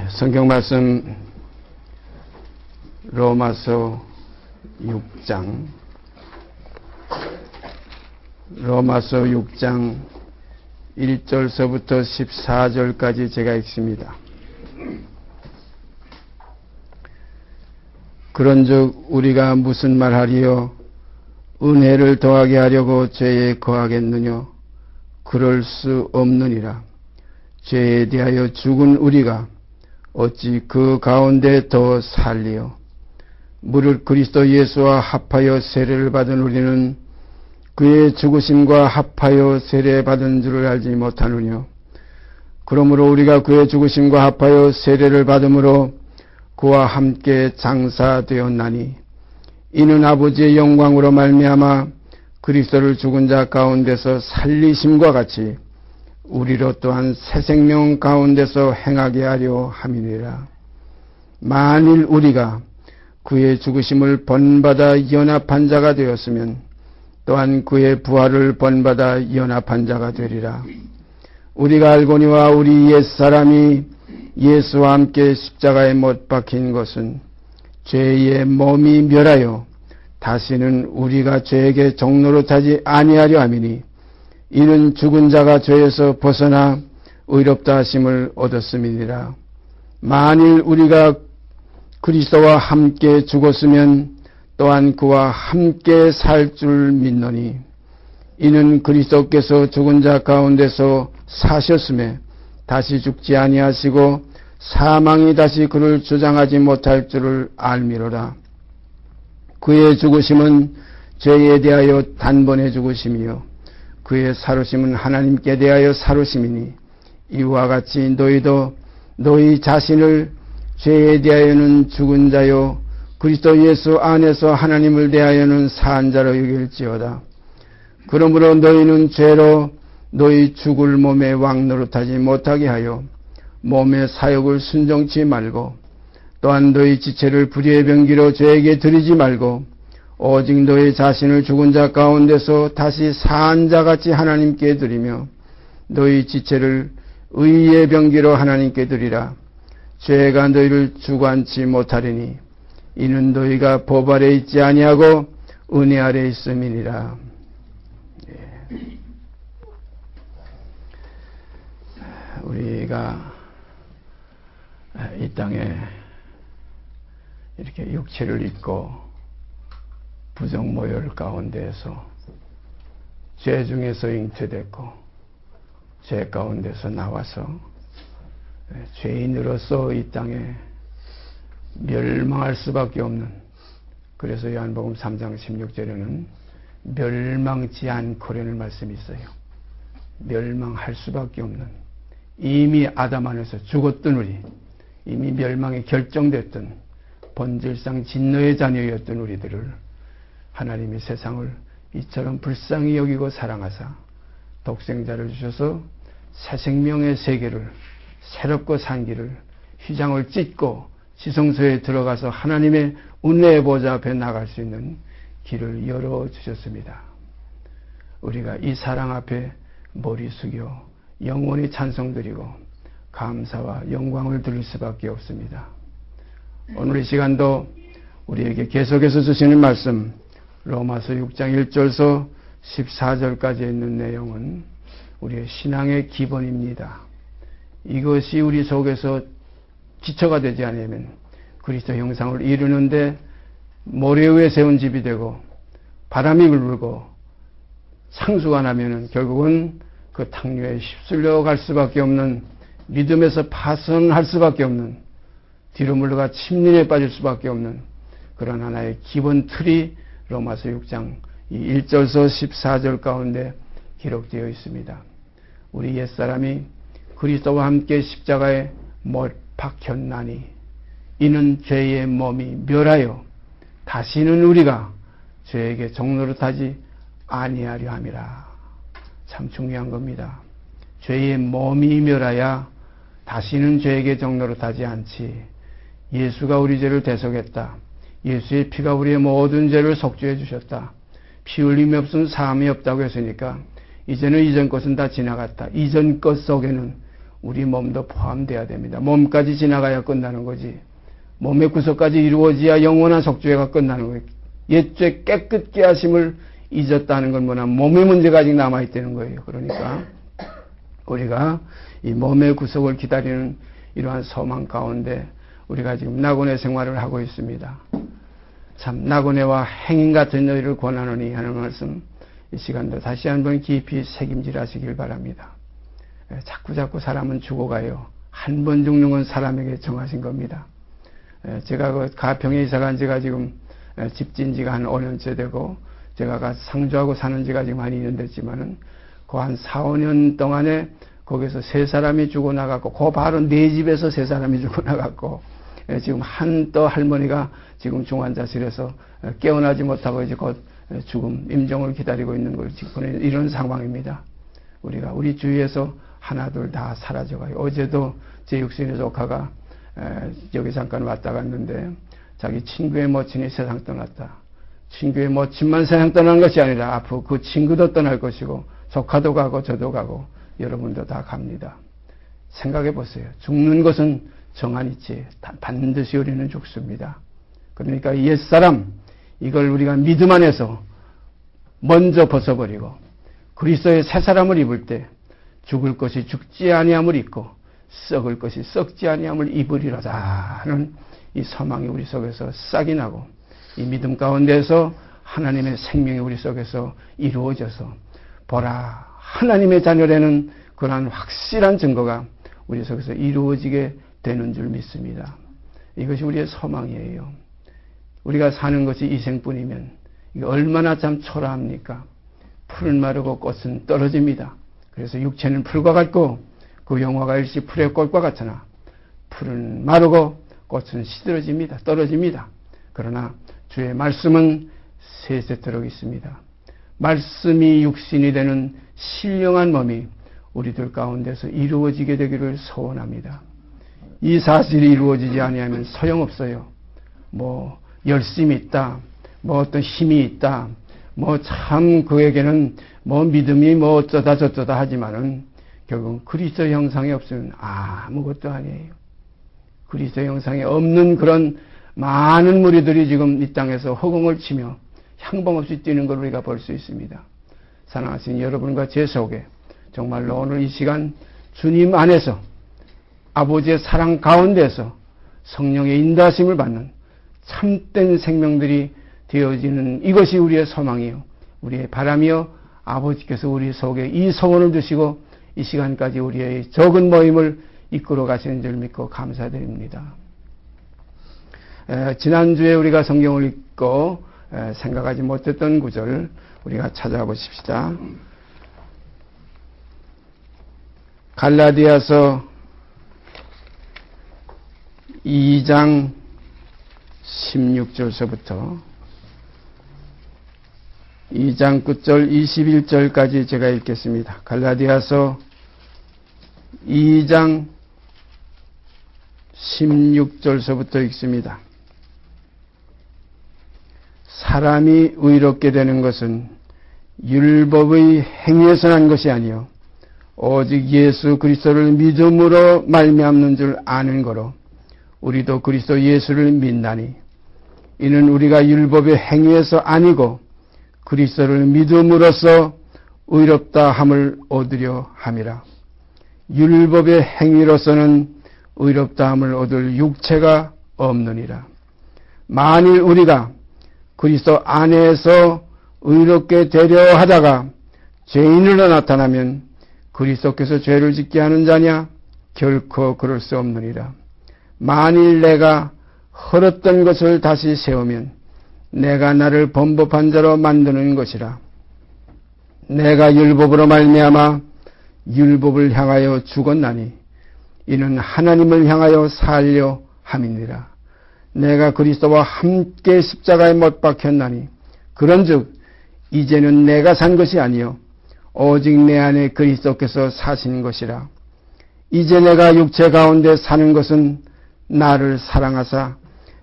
성경 말씀 로마서 6장 1절서부터 14절까지 제가 읽습니다. 그런즉 우리가 무슨 말하리요? 은혜를 더하게 하려고 죄에 거하겠느냐? 그럴 수 없느니라. 죄에 대하여 죽은 우리가 어찌 그 가운데 더 살리요? 무릇 그리스도 예수와 합하여 세례를 받은 우리는 그의 죽으심과 합하여 세례받은 줄을 알지 못하느냐? 그러므로 우리가 그의 죽으심과 합하여 세례를 받음으로 그와 함께 장사되었나니 이는 아버지의 영광으로 말미암아 그리스도를 죽은 자 가운데서 살리심과 같이 우리로 또한 새 생명 가운데서 행하게 하려 함이니라. 만일 우리가 그의 죽으심을 본받아 연합한 자가 되었으면 또한 그의 부활을 본받아 연합한 자가 되리라. 우리가 알거니와 우리 옛사람이 예수와 함께 십자가에 못 박힌 것은 죄의 몸이 멸하여 다시는 우리가 죄에게 종노릇하지 아니하려 함이니 이는 죽은 자가 죄에서 벗어나 의롭다 하심을 얻었음이니라. 만일 우리가 그리스도와 함께 죽었으면 또한 그와 함께 살 줄 믿노니 이는 그리스도께서 죽은 자 가운데서 사셨음에 다시 죽지 아니하시고 사망이 다시 그를 주장하지 못할 줄을 알미로라. 그의 죽으심은 죄에 대하여 단번에 죽으심이요 그의 살으심은 하나님께 대하여 살으심이니 이와 같이 너희도 너희 자신을 죄에 대하여는 죽은 자요 그리스도 예수 안에서 하나님을 대하여는 산 자로 여길지어다. 그러므로 너희는 죄로 너희 죽을 몸에 왕노릇하지 못하게 하여 몸의 사욕을 순종치 말고 또한 너희 지체를 불의의 병기로 죄에게 드리지 말고 오직 너희 자신을 죽은 자 가운데서 다시 산 자같이 하나님께 드리며 너희 지체를 의의 병기로 하나님께 드리라. 죄가 너희를 주관치 못하리니 이는 너희가 법 아래 있지 아니하고 은혜 아래 있음이니라. 우리가 이 땅에 이렇게 육체를 입고 부정모열 가운데에서 죄 중에서 잉태됐고 죄 가운데서 나와서 죄인으로서 이 땅에 멸망할 수밖에 없는, 그래서 요한복음 3장 16절에는 멸망치 않고라는 말씀이 있어요. 멸망할 수밖에 없는, 이미 아담 안에서 죽었던 우리, 이미 멸망이 결정됐던 본질상 진노의 자녀였던 우리들을 하나님이 세상을 이처럼 불쌍히 여기고 사랑하사 독생자를 주셔서 새 생명의 세계를 새롭고 산 길을 휘장을 찢고 지성소에 들어가서 하나님의 은혜의 보좌 앞에 나갈 수 있는 길을 열어주셨습니다. 우리가 이 사랑 앞에 머리 숙여 영원히 찬송드리고 감사와 영광을 드릴 수밖에 없습니다. 오늘 이 시간도 우리에게 계속해서 주시는 말씀 로마서 6장 1절서 14절까지 있는 내용은 우리의 신앙의 기본입니다. 이것이 우리 속에서 기초가 되지 않으면 그리스도 형상을 이루는데 모래 위에 세운 집이 되고 바람이 불고 상수가 나면은 결국은 그 탕류에 휩쓸려 갈 수밖에 없는, 믿음에서 파손할 수밖에 없는, 뒤로 물러가 침륜에 빠질 수밖에 없는 그런 하나의 기본 틀이 로마서 6장 1절서 14절 가운데 기록되어 있습니다. 우리 옛사람이 그리스도와 함께 십자가에 못 박혔나니 이는 죄의 몸이 멸하여 다시는 우리가 죄에게 종노릇하지 아니하려 함이라. 참 중요한 겁니다. 죄의 몸이 멸하여 다시는 죄에게 종노릇하지 않지. 예수가 우리 죄를 대속했다. 예수의 피가 우리의 모든 죄를 속죄해 주셨다. 피 흘림이 없으면 사함이 없다고 했으니까 이제는 이전 것은 다 지나갔다. 이전 것 속에는 우리 몸도 포함되어야 됩니다. 몸까지 지나가야 끝나는 거지. 몸의 구속까지 이루어져야 영원한 속죄가 끝나는 거예요. 옛죄 깨끗게 하심을 잊었다는 건 뭐냐, 몸의 문제가 아직 남아있다는 거예요. 그러니까 우리가 이 몸의 구속을 기다리는 이러한 소망 가운데 우리가 지금 낙원의 생활을 하고 있습니다. 참 낙원의와 행인 같은 너희를 권하노니 하는 말씀, 이 시간도 다시 한번 깊이 새김질하시길 바랍니다. 자꾸 사람은 죽어가요. 한 번 죽는 건 사람에게 정하신 겁니다. 제가 그 가평에 이사간 지가 지금 집진 지가 한 5년째 되고, 제가 상주하고 사는 지가 지금 한 2년 됐지만은 그 한 4, 5년 동안에 거기서 3사람이 죽어나갔고, 그 바로 내 집에서 3사람이 죽어나갔고, 지금 또 할머니가 지금 중환자실에서 깨어나지 못하고 이제 곧 죽음, 임종을 기다리고 있는 걸 지금 이런 상황입니다. 우리가 우리 주위에서 하나둘 다 사라져가요. 어제도 제 육신의 조카가 여기 잠깐 왔다 갔는데 자기 친구의 모친이 세상 떠났다. 친구의 모친만 세상 떠난 것이 아니라 앞으로 그 친구도 떠날 것이고 조카도 가고 저도 가고 여러분도 다 갑니다. 생각해 보세요. 죽는 것은 정한이지 반드시 우리는 죽습니다. 그러니까 옛사람, 이걸 우리가 믿음 안에서 먼저 벗어버리고 그리스도의 새 사람을 입을 때 죽을 것이 죽지 아니함을 입고 썩을 것이 썩지 아니함을 입으리로다 하는 이 소망이 우리 속에서 싹이 나고 이 믿음 가운데서 하나님의 생명이 우리 속에서 이루어져서 보라, 하나님의 자녀라는 그러한 확실한 증거가 우리 속에서 이루어지게 되는 줄 믿습니다. 이것이 우리의 소망이에요. 우리가 사는 것이 이생뿐이면 이게 얼마나 참 초라합니까? 풀은 마르고 꽃은 떨어집니다. 그래서 육체는 풀과 같고 그 영화가 일시 풀의 꽃과 같으나 풀은 마르고 꽃은 시들어집니다. 떨어집니다. 그러나 주의 말씀은 세세토록 있습니다. 말씀이 육신이 되는 신령한 몸이 우리들 가운데서 이루어지게 되기를 소원합니다. 이 사실이 이루어지지 아니하면 소용없어요. 뭐 열심이 있다, 뭐 어떤 힘이 있다, 뭐 참 그에게는 뭐 믿음이 뭐 어쩌다 저쩌다 하지만은 결국은 그리스도 형상이 없으면 아무것도 아니에요. 그리스도 형상이 없는 그런 많은 무리들이 지금 이 땅에서 허공을 치며 향방 없이 뛰는 걸 우리가 볼 수 있습니다. 사랑하신 여러분과 제 속에 정말로 오늘 이 시간 주님 안에서 아버지의 사랑 가운데서 성령의 인도하심을 받는 참된 생명들이 되어지는 이것이 우리의 소망이요, 우리의 바람이요, 아버지께서 우리 속에 이 소원을 주시고 이 시간까지 우리의 적은 모임을 이끌어 가시는 줄 믿고 감사드립니다. 지난주에 우리가 성경을 읽고 생각하지 못했던 구절 우리가 찾아가 보십시다. 갈라디아서 2장 16절서부터 2장 9절 21절까지 제가 읽겠습니다. 갈라디아서 2장 16절서부터 읽습니다. 사람이 의롭게 되는 것은 율법의 행위에서 난 것이 아니요 오직 예수 그리스도를 믿음으로 말미암는 줄 아는 거로 우리도 그리스도 예수를 믿나니 이는 우리가 율법의 행위에서 아니고 그리스도를 믿음으로써 의롭다 함을 얻으려 함이라. 율법의 행위로서는 의롭다 함을 얻을 육체가 없느니라. 만일 우리가 그리스도 안에서 의롭게 되려 하다가 죄인으로 나타나면 그리스도께서 죄를 짓게 하는 자냐? 결코 그럴 수 없느니라. 만일 내가 헐었던 것을 다시 세우면 내가 나를 범법한 자로 만드는 것이라. 내가 율법으로 말미암아 율법을 향하여 죽었나니 이는 하나님을 향하여 살려 함이니라. 내가 그리스도와 함께 십자가에 못 박혔나니 그런즉 이제는 내가 산 것이 아니요 오직 내 안에 그리스도께서 사신 것이라. 이제 내가 육체 가운데 사는 것은 나를 사랑하사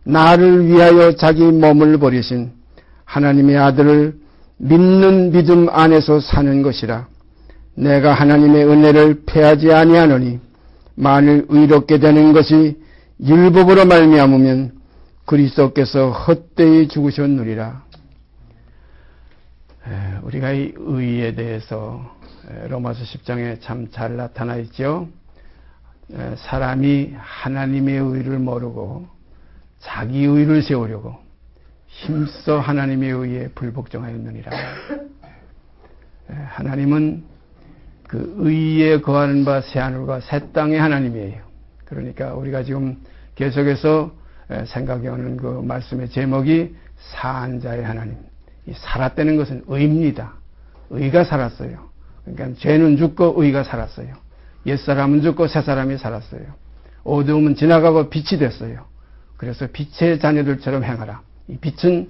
나를 위하여 자기 몸을 버리신 하나님의 아들을 믿는 믿음 안에서 사는 것이라. 내가 하나님의 은혜를 패하지 아니하노니 만일 의롭게 되는 것이 율법으로 말미암으면 그리스도께서 헛되이 죽으셨느니라. 우리가 이 의에 대해서 로마서 10장에 참 잘 나타나 있죠. 사람이 하나님의 의를 모르고 자기 의를 세우려고 힘써 하나님의 의에 불복종하였느니라. 하나님은 그 의에 거하는 바 새하늘과 새 땅의 하나님이에요. 그러니까 우리가 지금 계속해서 생각해 오는 그 말씀의 제목이 사한 자의 하나님. 이 살았다는 것은 의입니다. 의가 살았어요. 그러니까 죄는 죽고 의가 살았어요. 옛사람은 죽고 새사람이 살았어요. 어두움은 지나가고 빛이 됐어요. 그래서 빛의 자녀들처럼 행하라. 이 빛은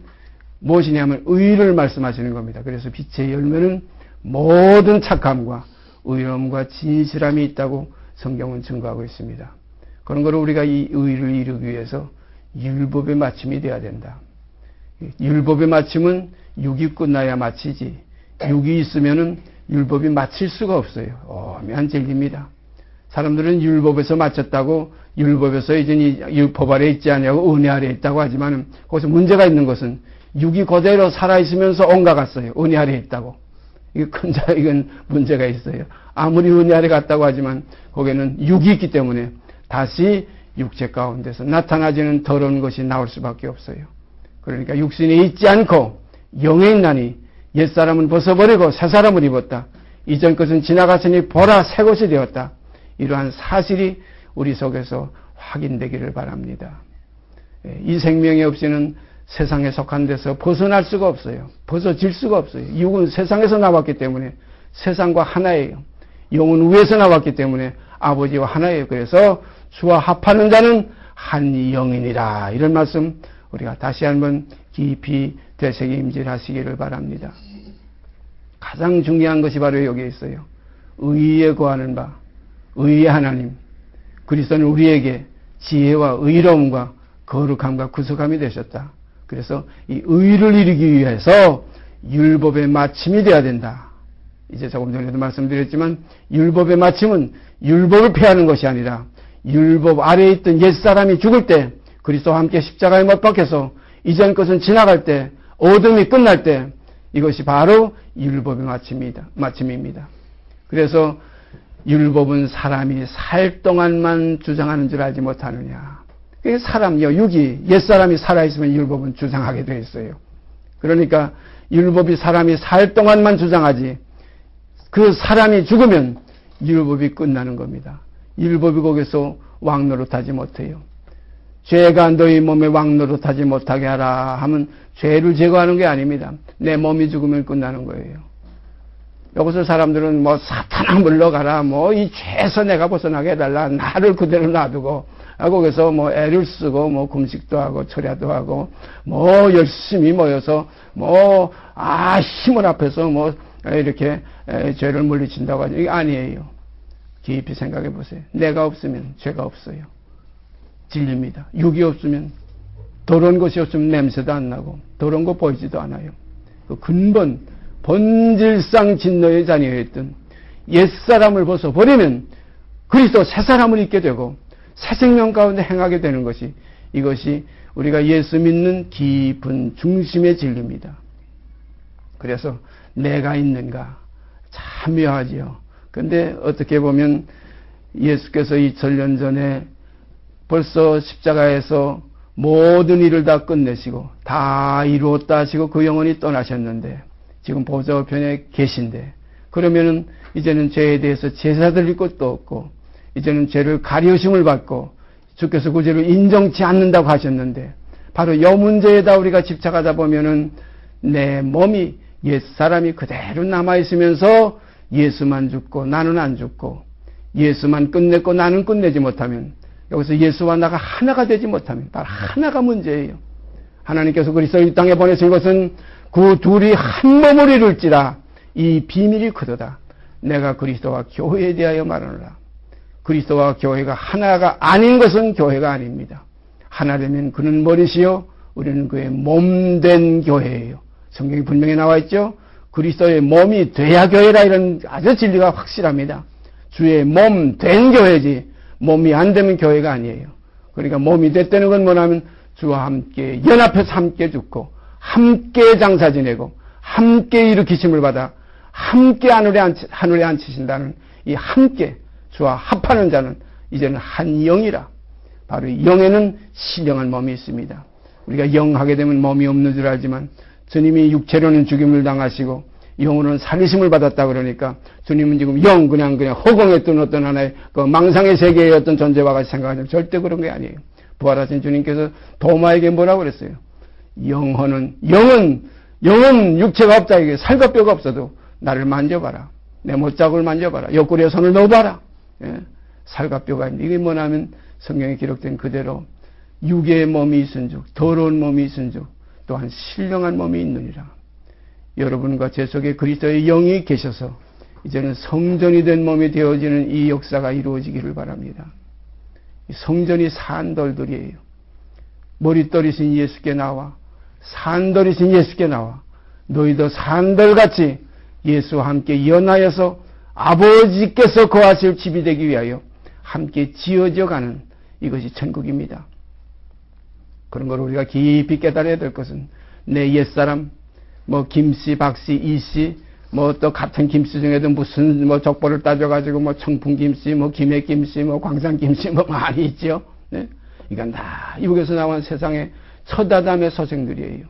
무엇이냐면 의를 말씀하시는 겁니다. 그래서 빛의 열매는 모든 착함과 의로움과 진실함이 있다고 성경은 증거하고 있습니다. 그런 거로 우리가 이 의를 이루기 위해서 율법의 마침이 되어야 된다. 율법의 마침은 육이 끝나야 마치지, 육이 있으면은 율법이 마칠 수가 없어요. 오묘한 진리입니다. 사람들은 율법에서 마쳤다고, 율법에서 이제 율법 아래 있지 않냐고 은혜 아래 있다고 하지만 거기서 문제가 있는 것은 육이 그대로 살아있으면서 온가 갔어요. 은혜 아래 있다고. 이건 문제가 있어요. 아무리 은혜 아래 갔다고 하지만 거기에는 육이 있기 때문에 다시 육체 가운데서 나타나지는 더러운 것이 나올 수밖에 없어요. 그러니까 육신에 있지 않고 영에 있나니 옛사람은 벗어버리고 새사람을 입었다. 이전 것은 지나갔으니 보라 새 것이 되었다. 이러한 사실이 우리 속에서 확인되기를 바랍니다. 이 생명이 없이는 세상에 속한 데서 벗어날 수가 없어요. 벗어질 수가 없어요. 육은 세상에서 나왔기 때문에 세상과 하나예요. 영은 위에서 나왔기 때문에 아버지와 하나예요. 그래서 주와 합하는 자는 한 영이니라. 이런 말씀 우리가 다시 한번 깊이 되새김질하시기를 바랍니다. 가장 중요한 것이 바로 여기에 있어요. 의에 거하는 바, 의의 하나님. 그리스도는 우리에게 지혜와 의로움과 거룩함과 구속함이 되셨다. 그래서 이 의를 이루기 위해서 율법의 마침이 되어야 된다. 이제 조금 전에도 말씀드렸지만 율법의 마침은 율법을 폐하는 것이 아니라 율법 아래에 있던 옛사람이 죽을 때 그리스도와 함께 십자가에 못 박혀서 이전 것은 지나갈 때 어둠이 끝날 때 이것이 바로 율법의 마침입니다. 그래서 율법은 사람이 살 동안만 주장하는 줄 알지 못하느냐. 사람이요, 육이, 옛사람이 살아있으면 율법은 주장하게 되어 있어요. 그러니까 율법이 사람이 살 동안만 주장하지 그 사람이 죽으면 율법이 끝나는 겁니다. 율법이 거기서 왕노릇하지 못해요. 죄가 너희 몸에 왕노릇하지 못하게 하라 하면 죄를 제거하는 게 아닙니다. 내 몸이 죽으면 끝나는 거예요. 여기서 사람들은 뭐 사탄아 물러가라, 뭐 이 죄에서 내가 벗어나게 해달라, 나를 그대로 놔두고, 거기서 뭐 애를 쓰고, 뭐 금식도 하고, 철야도 하고, 뭐 열심히 모여서, 힘을 합해서 뭐 이렇게 죄를 물리친다고 하죠. 이게 아니에요. 깊이 생각해 보세요. 내가 없으면 죄가 없어요. 진리입니다. 육이 없으면, 더러운 것이 없으면 냄새도 안 나고, 더러운 거 보이지도 않아요. 그 근본, 본질상 진노의 자녀였던 옛사람을 벗어버리면 그리스도 새사람을 입게 되고 새 생명 가운데 행하게 되는 것이 이것이 우리가 예수 믿는 깊은 중심의 진리입니다. 그래서 내가 있는가 참 묘하지요. 그런데 어떻게 보면 예수께서 2000년 전에 벌써 십자가에서 모든 일을 다 끝내시고 다 이루었다 하시고 그 영혼이 떠나셨는데 지금 보좌 우편에 계신데 그러면은 이제는 죄에 대해서 제사 드릴 것도 없고 이제는 죄를 가려심을 받고 주께서 그 죄를 인정치 않는다고 하셨는데 바로 이 문제에다 우리가 집착하다 보면은 내 몸이 옛사람이 그대로 남아있으면서 예수만 죽고 나는 안 죽고 예수만 끝냈고 나는 끝내지 못하면 여기서 예수와 나가 하나가 되지 못하면 바로 하나가 문제예요. 하나님께서 그리스도를 이 땅에 보내신 것은 그 둘이 한 몸을 이룰지라 이 비밀이 크도다. 내가 그리스도와 교회에 대하여 말하노라. 그리스도와 교회가 하나가 아닌 것은 교회가 아닙니다. 하나되면 그는 머리시요 우리는 그의 몸된 교회예요. 성경이 분명히 나와 있죠. 그리스도의 몸이 돼야 교회라 이런 아주 진리가 확실합니다. 주의 몸 된 교회지 몸이 안 되면 교회가 아니에요. 그러니까 몸이 됐다는 건 뭐냐면 주와 함께 연합해서 함께 죽고 함께 장사 지내고 함께 일으키심을 받아 함께 하늘에 앉히신다는 이 함께 주와 합하는 자는 이제는 한 영이라. 바로 이 영에는 신령한 몸이 있습니다. 우리가 영하게 되면 몸이 없는 줄 알지만 주님이 육체로는 죽임을 당하시고 영으로는 살리심을 받았다 그러니까 주님은 지금 그냥 허공에 뜬 어떤 하나의 그 망상의 세계의 어떤 존재와 같이 생각하지만 절대 그런 게 아니에요. 부활하신 주님께서 도마에게 뭐라고 그랬어요? 영은 육체가 없다. 이게 살과 뼈가 없어도 나를 만져봐라. 내 못자국을 만져봐라. 옆구리에 손을 넣어봐라. 예? 살과 뼈가 있는데 이게 뭐냐면 성경에 기록된 그대로 육의 몸이 있은즉 더러운 몸이 있은즉 또한 신령한 몸이 있느니라. 여러분과 제 속에 그리스도의 영이 계셔서 이제는 성전이 된 몸이 되어지는 이 역사가 이루어지기를 바랍니다. 성전이 산돌들이에요. 머릿돌이신 예수께 나와 산돌이신 예수께 나와 너희도 산돌같이 예수와 함께 연하여서 아버지께서 거하실 집이 되기 위하여 함께 지어져 가는 이것이 천국입니다. 그런 걸 우리가 깊이 깨달아야 될 것은 내 옛사람 김씨, 박씨, 이씨 또 같은 김씨 중에도 무슨 족보를 따져가지고 청풍김씨, 김해김씨, 광산김씨 많이 있죠. 네? 이건 다 이북에서 나온 세상의 첫 아담의 소생들이에요.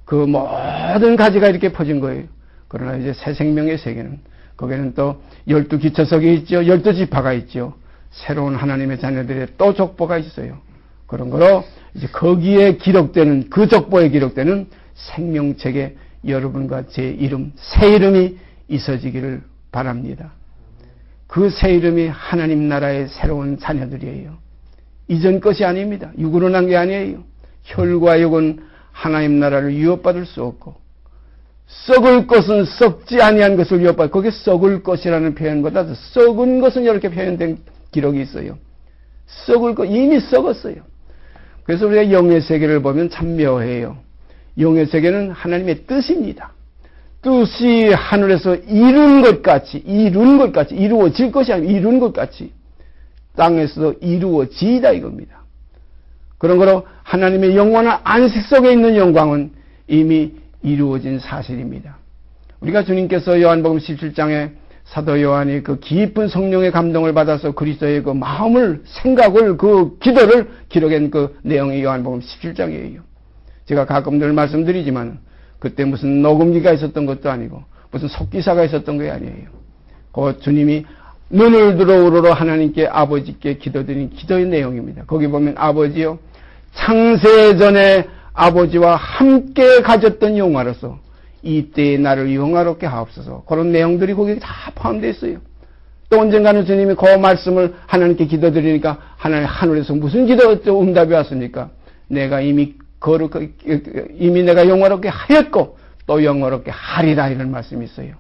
그 모든 가지가 이렇게 퍼진 거예요. 그러나 이제 새 생명의 세계는 거기는 또 12기초석이 있죠. 12지파가 있죠. 새로운 하나님의 자녀들의 또 족보가 있어요. 그런 거로 이제 거기에 기록되는 그 족보에 기록되는 생명책에 여러분과 제 이름, 새 이름이 있어지기를 바랍니다. 그 새 이름이 하나님 나라의 새로운 자녀들이에요. 이전 것이 아닙니다. 육으로 난 게 아니에요. 혈과 육은 하나님 나라를 유업받을 수 없고 썩을 것은 썩지 아니한 것을 유업받고 거기에 썩을 것이라는 표현보다 썩은 것은 이렇게 표현된 기록이 있어요. 썩을 것 이미 썩었어요. 그래서 우리가 영의 세계를 보면 참 묘해요. 영의 세계는 하나님의 뜻입니다. 뜻이 하늘에서 이룬 것 같이 이루어질 것이 아니고 이룬 것 같이 땅에서도 이루어지다 이겁니다. 그런 거로 하나님의 영원한 안식 속에 있는 영광은 이미 이루어진 사실입니다. 우리가 주님께서 요한복음 17장에 사도 요한이 그 깊은 성령의 감동을 받아서 그리스도의 그 마음을, 생각을, 그 기도를 기록한 그 내용이 요한복음 17장이에요. 제가 가끔 늘 말씀드리지만 그때 무슨 녹음기가 있었던 것도 아니고 무슨 속기사가 있었던 게 아니에요. 그 주님이 눈을 들어 우러러 하나님께 아버지께 기도드린 기도의 내용입니다. 거기 보면 아버지요 창세 전에 아버지와 함께 가졌던 영화로서 이때의 나를 영화롭게 하옵소서. 그런 내용들이 거기에 다 포함되어 있어요. 또 언젠가는 주님이 그 말씀을 하나님께 기도드리니까 하나님 하늘에서 무슨 기도 응답이 왔습니까? 내가 이미 내가 영화롭게 하였고 또 영화롭게 하리라 이런 말씀이 있어요.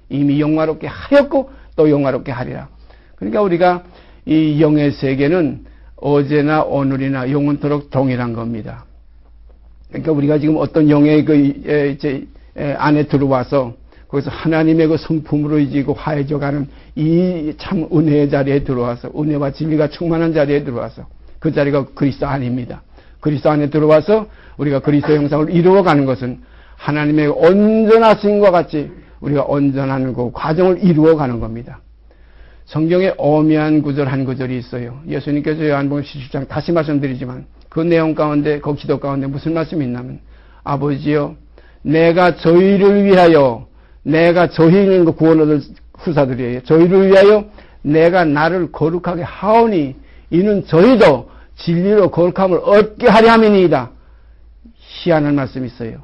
이미 영화롭게 하였고 또 영화롭게 하리라. 그러니까 우리가 이 영의 세계는 어제나 오늘이나 영원토록 동일한 겁니다. 그러니까 우리가 지금 어떤 영의 안에 들어와서 거기서 하나님의 그 성품으로 이지고 화해져가는 이 참 은혜의 자리에 들어와서 은혜와 진리가 충만한 자리에 들어와서 그 자리가 그리스도 안입니다. 그리스도 안에 들어와서 우리가 그리스도 형상을 이루어가는 것은 하나님의 온전하심과 같이 우리가 온전한 그 과정을 이루어가는 겁니다. 성경에 오묘한 구절 한 구절이 있어요. 예수님께서 요한복음 17장 다시 말씀드리지만 그 내용 가운데 그 기도 가운데 무슨 말씀이 있냐면 아버지여 내가 저희를 위하여 내가 저희는 그 구원 얻을 후사들이에요. 저희를 위하여 내가 나를 거룩하게 하오니 이는 저희도 진리로 거룩함을 얻게 하려 함이니이다. 희한한 말씀이 있어요.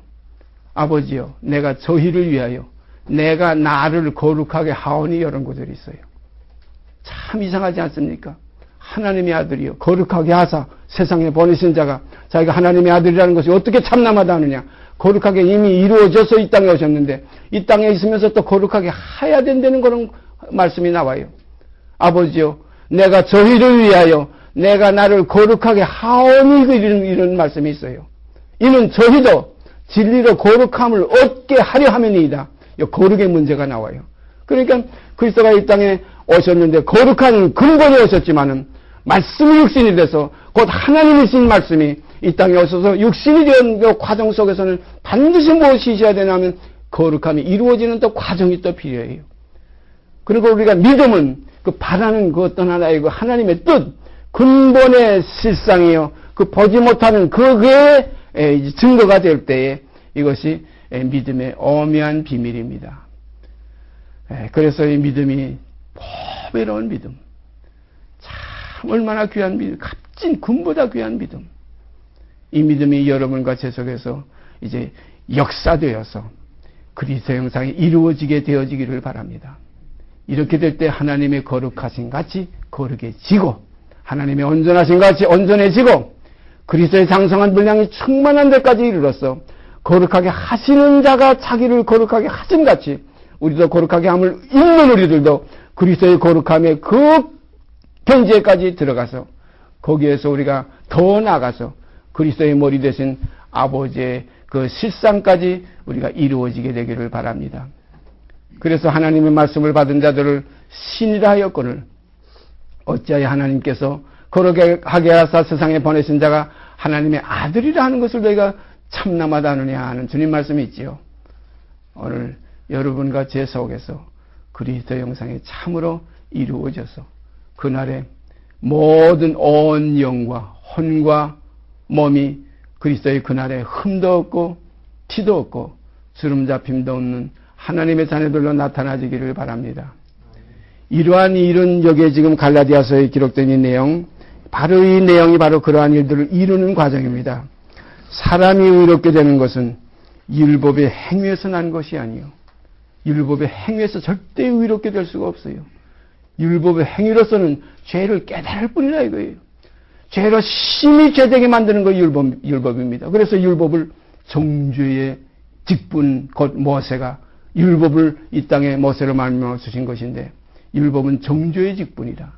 아버지여 내가 저희를 위하여 내가 나를 거룩하게 하오니 이런 구절이 있어요. 참 이상하지 않습니까? 하나님의 아들이요 거룩하게 하사 세상에 보내신 자가 자기가 하나님의 아들이라는 것이 어떻게 참남하다 하느냐. 거룩하게 이미 이루어져서 이 땅에 오셨는데 이 땅에 있으면서 또 거룩하게 해야 된다는 그런 말씀이 나와요. 아버지요 내가 저희를 위하여 내가 나를 거룩하게 하오니 이런 말씀이 있어요. 이는 저희도 진리로 거룩함을 얻게 하려 함이니이다. 거룩의 문제가 나와요. 그러니까 그리스도가 이 땅에 오셨는데 거룩한 근본이 오셨지만은 말씀이 육신이 돼서 곧 하나님이신 말씀이 이 땅에 오셔서 육신이 된 그 과정 속에서는 반드시 무엇이 있어야 되냐면 거룩함이 이루어지는 또 과정이 또 필요해요. 그리고 우리가 믿음은 그 바라는 그 어떤 하나의 그 하나님의 뜻, 근본의 실상이요. 그 보지 못하는 그게 증거가 될 때에 이것이 믿음의 오묘한 비밀입니다. 그래서 이 믿음이 보배로운 믿음, 참 얼마나 귀한 믿음, 값진 금보다 귀한 믿음. 이 믿음이 여러분과 제 속에서 이제 역사되어서 그리스도 형상이 이루어지게 되어지기를 바랍니다. 이렇게 될 때 하나님의 거룩하신 같이 거룩해지고 하나님의 온전하신 같이 온전해지고 그리스도의 장성한 분량이 충만한 데까지 이르러서 거룩하게 하시는 자가 자기를 거룩하게 하신 같이 우리도 거룩하게 함을 입는 우리들도 그리스도의 거룩함의 그 경지에까지 들어가서 거기에서 우리가 더 나아가서 그리스도의 머리 되신 아버지의 그 실상까지 우리가 이루어지게 되기를 바랍니다. 그래서 하나님의 말씀을 받은 자들을 신이라 하였거늘 어찌하여 하나님께서 거룩하게 하사 세상에 보내신 자가 하나님의 아들이라 하는 것을 너희가 참남하다 하느냐 하는 주님 말씀이 있지요. 오늘 여러분과 제 속에서 그리스도 형상이 참으로 이루어져서 그날에 모든 온 영과 혼과 몸이 그리스도의 그날에 흠도 없고 티도 없고 주름 잡힘도 없는 하나님의 자녀들로 나타나지기를 바랍니다. 이러한 일은 여기에 지금 갈라디아서에 기록된 이 내용, 바로 이 내용이 바로 그러한 일들을 이루는 과정입니다. 사람이 의롭게 되는 것은 율법의 행위에서 난 것이 아니요. 율법의 행위에서 절대 의롭게 될 수가 없어요. 율법의 행위로서는 죄를 깨달을 뿐이라 이거예요. 죄로 심히 죄되게 만드는 것이 율법입니다. 그래서 율법을 정죄의 직분, 곧 모세가 율법을 이 땅에 모세로 말미암아 주신 것인데 율법은 정죄의 직분이라.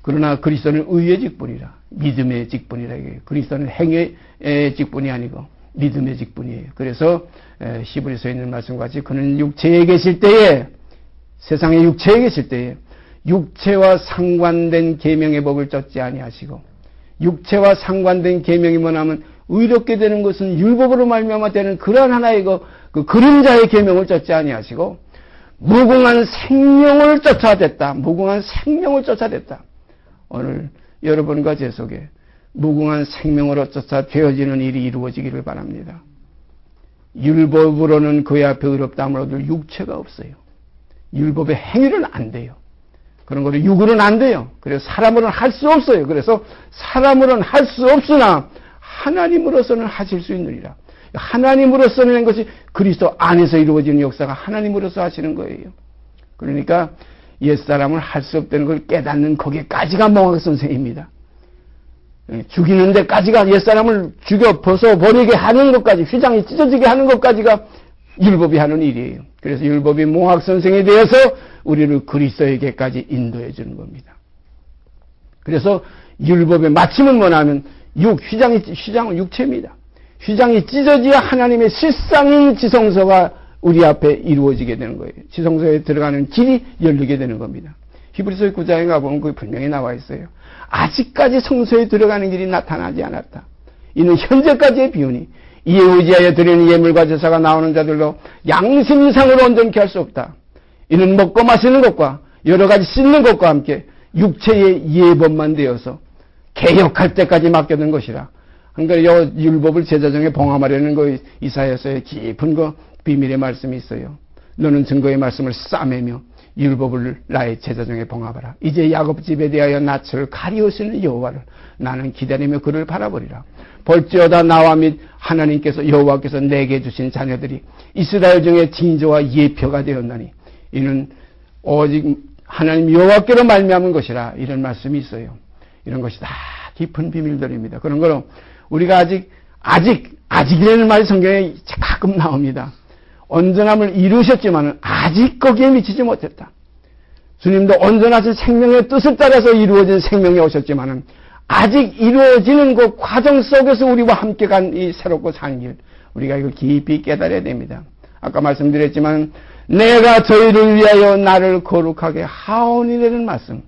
그러나 그리스도는 의의 직분이라. 믿음의 직분이라. 그리스도는 행위의 직분이 아니고 믿음의 직분이에요. 그래서 히브리서에 있는 말씀과 같이 그는 육체에 계실 때에 세상의 육체에 계실 때에 육체와 상관된 계명의 법을 쫓지 아니하시고 육체와 상관된 계명이 뭐냐면 의롭게 되는 것은 율법으로 말미암아 되는 그러한 하나의 그 그림자의 계명을 쫓지 아니하시고 무궁한 생명을 쫓아댔다. 무궁한 생명을 쫓아댔다. 오늘 여러분과 제 속에 무궁한 생명으로 쫓아 되어지는 일이 이루어지기를 바랍니다. 율법으로는 그의 앞에 의롭다함을 얻을 육체가 없어요. 율법의 행위는 안 돼요. 그런 거를 육으로는 안 돼요. 그래서 사람으로는 할 수 없어요. 그래서 사람으로는 할 수 없으나 하나님으로서는 하실 수 있느니라. 하나님으로서는 한 것이 그리스도 안에서 이루어지는 역사가 하나님으로서 하시는 거예요. 그러니까 옛사람은 할 수 없다는 걸 깨닫는 거기까지가 몽학 선생입니다. 죽이는 데까지가 옛사람을 죽여 벗어버리게 하는 것까지 휘장이 찢어지게 하는 것까지가 율법이 하는 일이에요. 그래서 율법이 몽학 선생이 되어서 우리를 그리스도에게까지 인도해 주는 겁니다. 그래서 율법의 마침은 뭐냐면 휘장은 육체입니다. 휘장이 찢어져야 하나님의 실상인 지성소가 우리 앞에 이루어지게 되는 거예요. 지성소에 들어가는 길이 열리게 되는 겁니다. 히브리서 9장에 가보면 그게 분명히 나와 있어요. 아직까지 성소에 들어가는 길이 나타나지 않았다. 이는 현재까지의 비유니 이에 의지하여 드리는 예물과 제사가 나오는 자들로 양심상으로 온전케 할 수 없다. 이는 먹고 마시는 것과 여러 가지 씻는 것과 함께 육체의 예법만 되어서 개혁할 때까지 맡겨둔 것이라. 그러니까 이 율법을 제사장에 봉함하려는 거 이사야서의 깊은 거 비밀의 말씀이 있어요. 너는 증거의 말씀을 싸매며 율법을 나의 제사장에 봉합하라. 이제 야곱 집에 대하여 낯을 가리우시는 여호와를 나는 기다리며 그를 바라보리라. 볼지어다 나와 및 하나님께서 여호와께서 내게 주신 자녀들이 이스라엘 중에 징조와 예표가 되었나니 이는 오직 하나님 여호와께로 말미암은 것이라. 이런 말씀이 있어요. 이런 것이 다 깊은 비밀들입니다. 그런 거로 우리가 아직이라는 말이 성경에 가끔 나옵니다. 온전함을 이루셨지만 아직 거기에 미치지 못했다. 주님도 온전하신 생명의 뜻을 따라서 이루어진 생명이 오셨지만 아직 이루어지는 그 과정 속에서 우리와 함께 간 이 새롭고 산 길, 우리가 이걸 깊이 깨달아야 됩니다. 아까 말씀드렸지만 내가 저희를 위하여 나를 거룩하게 하오니라는 말씀,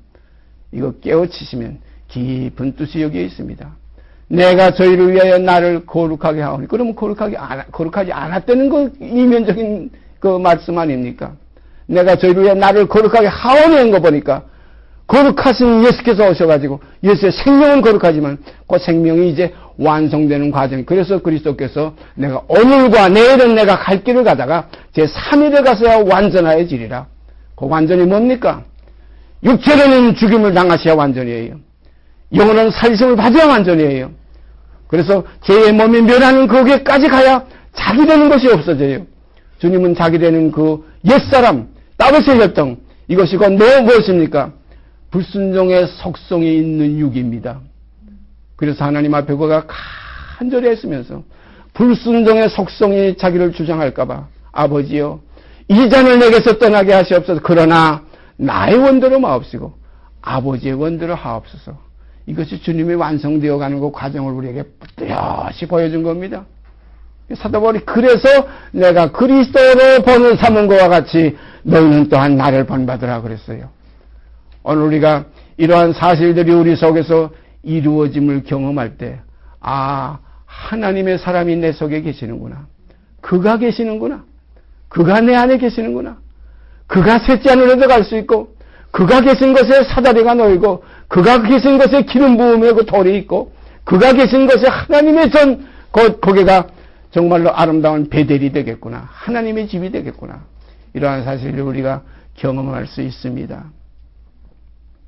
이거 깨우치시면 깊은 뜻이 여기에 있습니다. 내가 저희를 위하여 나를 거룩하게 하오니, 그러면 거룩하지 않았다는 거 이면적인 그 말씀 아닙니까? 내가 저희를 위하여 나를 거룩하게 하오니 한 거 보니까 거룩하신 예수께서 오셔가지고 예수의 생명은 거룩하지만 그 생명이 이제 완성되는 과정이, 그래서 그리스도께서 내가 오늘과 내일은 내가 갈 길을 가다가 제 3일에 가서야 완전하여지리라. 그 완전이 뭡니까? 육체로는 죽임을 당하셔야 완전이에요. 영혼은 살리심을 받아야 완전이에요. 그래서 제 몸이 멸하는 거기에까지 가야 자기 되는 것이 없어져요. 주님은 자기 되는 그 옛사람, 따뜻의 혈통, 이것이 곧 무엇입니까? 불순종의 속성이 있는 육입니다. 그래서 하나님 앞에 그가 간절히 했으면서 불순종의 속성이 자기를 주장할까봐, 아버지여 이 잔을 내게서 떠나게 하시옵소서. 그러나 나의 원대로 마옵시고 아버지의 원대로 하옵소서. 이것이 주님이 완성되어 가는 그 과정을 우리에게 뚜렷이 보여준 겁니다. 사도 바울이 그래서 내가 그리스도로 본을 삼은 것과 같이 너희는 또한 나를 본받으라 그랬어요. 오늘 우리가 이러한 사실들이 우리 속에서 이루어짐을 경험할 때, 아, 하나님의 사람이 내 속에 계시는구나. 그가 계시는구나. 그가 내 안에 계시는구나. 그가 셋째 하늘에도 갈 수 있고, 그가 계신 곳에 사다리가 놓이고, 그가 계신 곳에 기름 부음의 그 돌이 있고, 그가 계신 곳에 하나님의 거기가 정말로 아름다운 베델이 되겠구나. 하나님의 집이 되겠구나. 이러한 사실을 우리가 경험할 수 있습니다.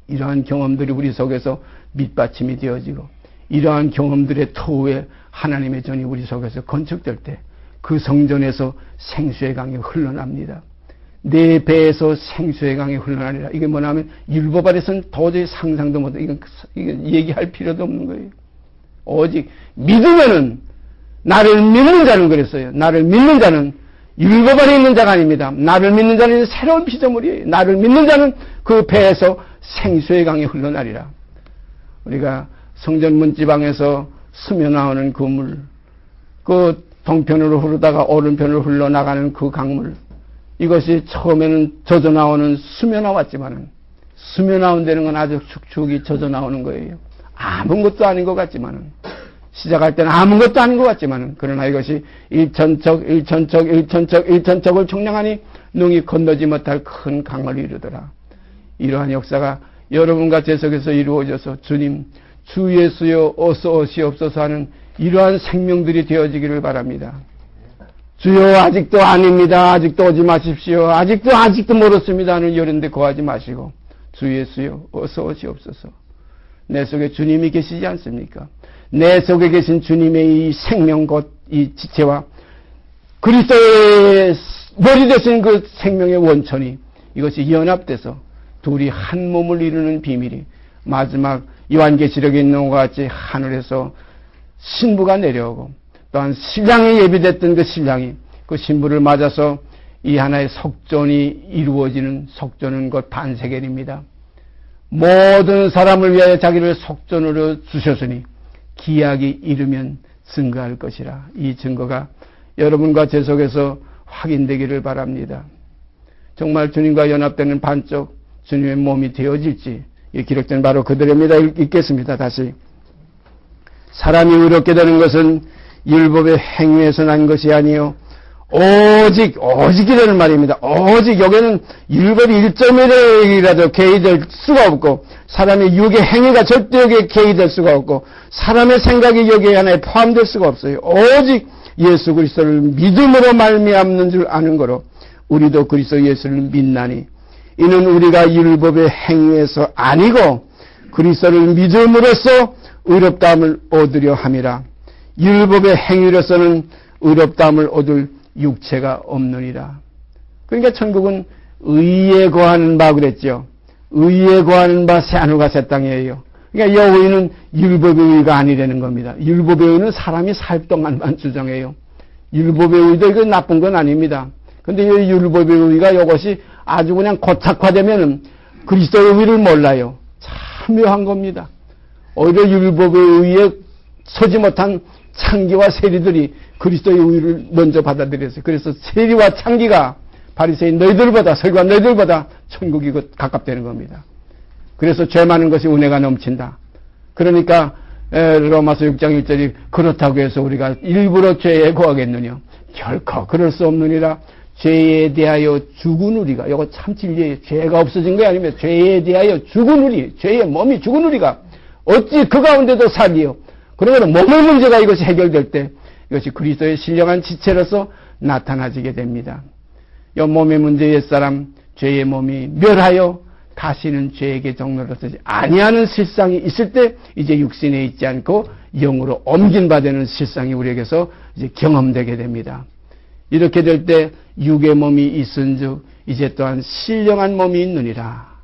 이러한 경험들이 우리 속에서 밑받침이 되어지고, 이러한 경험들의 토후에 하나님의 전이 우리 속에서 건축될 때 그 성전에서 생수의 강이 흘러납니다. 내 배에서 생수의 강이 흘러나리라. 이게 뭐냐면 율법 아래서는 도저히 상상도 못해. 이건 얘기할 필요도 없는 거예요. 오직 믿으면은, 나를 믿는 자는 그랬어요. 나를 믿는 자는 율법 안에 있는 자가 아닙니다. 나를 믿는 자는 새로운 피조물이에요. 나를 믿는 자는 그 배에서 생수의 강이 흘러나리라. 우리가 성전 문지방에서 스며나오는 그 물, 그 동편으로 흐르다가 오른편으로 흘러나가는 그 강물, 이것이 처음에는 젖어나오는 스며나왔지만은, 스며나온 데는 건 아주 축축이 젖어나오는 거예요. 아무것도 아닌 것 같지만은, 시작할 때는 아무것도 아닌 것 같지만은, 그러나 이것이 일천척을 청량하니 능히 건너지 못할 큰 강을 이루더라. 이러한 역사가 여러분과 제 속에서 이루어져서 주님, 주 예수여 어서 오시옵소서 하는 이러한 생명들이 되어지기를 바랍니다. 주여 아직도 아닙니다. 아직도 오지 마십시오. 아직도 멀었습니다 하는 요런데 거하지 마시고, 주 예수여 어서 오시옵소서. 내 속에 주님이 계시지 않습니까? 내 속에 계신 주님의 이 생명 곧 이 지체와 그리스도의 머리 되신 그 생명의 원천이, 이것이 연합돼서 둘이 한 몸을 이루는 비밀이 마지막 요한계시록에 있는 것과 같이 하늘에서 신부가 내려오고, 또한 신랑이 예비됐던 그 신랑이 그 신부를 맞아서 이 하나의 속전이 이루어지는, 속전은 곧 반세겔입니다. 모든 사람을 위하여 자기를 속전으로 주셨으니 기약이 이르면 증거할 것이라. 이 증거가 여러분과 제 속에서 확인되기를 바랍니다. 정말 주님과 연합되는 반쪽 주님의 몸이 되어질지, 이 기록된 바로 그대로입니다. 읽겠습니다. 다시. 사람이 의롭게 되는 것은 율법의 행위에서 난 것이 아니요 오직이라는 말입니다. 오직 여기는 율법이 1.1이라도 개의될 수가 없고, 사람의 육의 행위가 절대 여기에 개의될 수가 없고, 사람의 생각이 여기에 하나에 포함될 수가 없어요. 오직 예수 그리스도를 믿음으로 말미암는 줄 아는 거로 우리도 그리스도 예수를 믿나니, 이는 우리가 율법의 행위에서 아니고 그리스도를 믿음으로써 의롭다함을 얻으려 함이라. 율법의 행위로서는 의롭다함을 얻을 육체가 없느니라. 그러니까 천국은 의에 거하는 바 그랬죠. 의에 거하는 바 새하늘과 새 땅이에요. 그러니까 이 의는 율법의 의가 아니라는 겁니다. 율법의 의는 사람이 살 동안만 주장해요. 율법의 의도 이거 나쁜 건 아닙니다. 근데 이 율법의 의가 이것이 아주 그냥 고착화되면은 그리스도의 의를 몰라요. 참 묘한 겁니다. 오히려 율법의 의에 서지 못한 창기와 세리들이 그리스도의 우유를 먼저 받아들였어요. 그래서 세리와 창기가 바리새인 너희들보다, 서기관 너희들보다 천국이 가깝다는 겁니다. 그래서 죄 많은 것이 은혜가 넘친다. 그러니까 로마서 6장 1절이 그렇다고 해서 우리가 일부러 죄에 거하겠느냐? 결코 그럴 수 없느니라. 죄에 대하여 죽은 우리가, 이거 참 진리예요. 죄가 없어진 게 아니면 죄에 대하여 죽은 우리, 죄의 몸이 죽은 우리가 어찌 그 가운데도 살리요. 그러면 몸의 문제가 이것이 해결될 때 이것이 그리스도의 신령한 지체로서 나타나지게 됩니다. 이 몸의 문제 옛사람 죄의 몸이 멸하여 다시는 죄에게 종로로 서지 아니하는 실상이 있을 때 이제 육신에 있지 않고 영으로 옮긴 바 되는 실상이 우리에게서 이제 경험되게 됩니다. 이렇게 될 때 육의 몸이 있은즉 이제 또한 신령한 몸이 있느니라.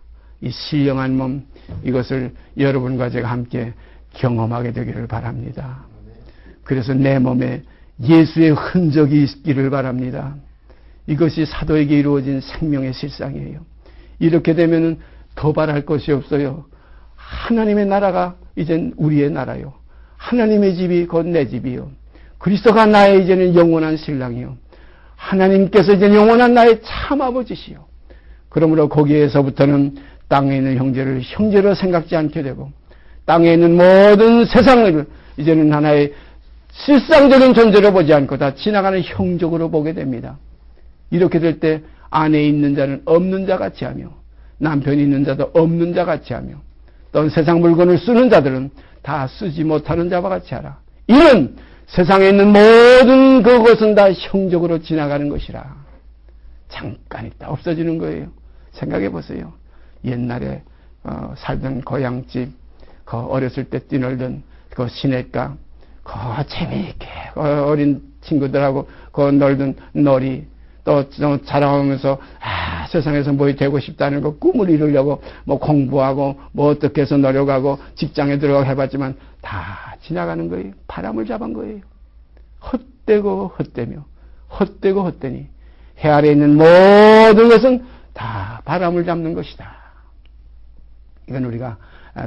이 신령한 몸, 이것을 여러분과 제가 함께 경험하게 되기를 바랍니다. 그래서 내 몸에 예수의 흔적이 있기를 바랍니다. 이것이 사도에게 이루어진 생명의 실상이에요. 이렇게 되면은 더 바랄 것이 없어요. 하나님의 나라가 이젠 우리의 나라요. 하나님의 집이 곧 내 집이요. 그리스도가 나의 이제는 영원한 신랑이요. 하나님께서 이제 영원한 나의 참 아버지시요. 그러므로 거기에서부터는 땅에 있는 형제를 형제로 생각지 않게 되고 땅에 있는 모든 세상을 이제는 하나의 실상적인 존재로 보지 않고 다 지나가는 형적으로 보게 됩니다. 이렇게 될 때 안에 있는 자는 없는 자 같이 하며 남편이 있는 자도 없는 자 같이 하며 또 세상 물건을 쓰는 자들은 다 쓰지 못하는 자와 같이 하라. 이는 세상에 있는 모든 그것은 다 형적으로 지나가는 것이라. 잠깐 있다 없어지는 거예요. 생각해 보세요. 옛날에 살던 고향집, 그 어렸을 때 뛰놀던 그 시냇가, 그 재미있게 어린 친구들하고 그 놀던 놀이, 또 자라오면서 세상에서 뭐 되고 싶다는 거 꿈을 이루려고 뭐 공부하고 뭐 어떻게 해서 노력하고 직장에 들어가고 해봤지만 다 지나가는 거예요. 바람을 잡은 거예요. 헛되고 헛되며 헛되고 헛되니 해 아래에 있는 모든 것은 다 바람을 잡는 것이다. 이건 우리가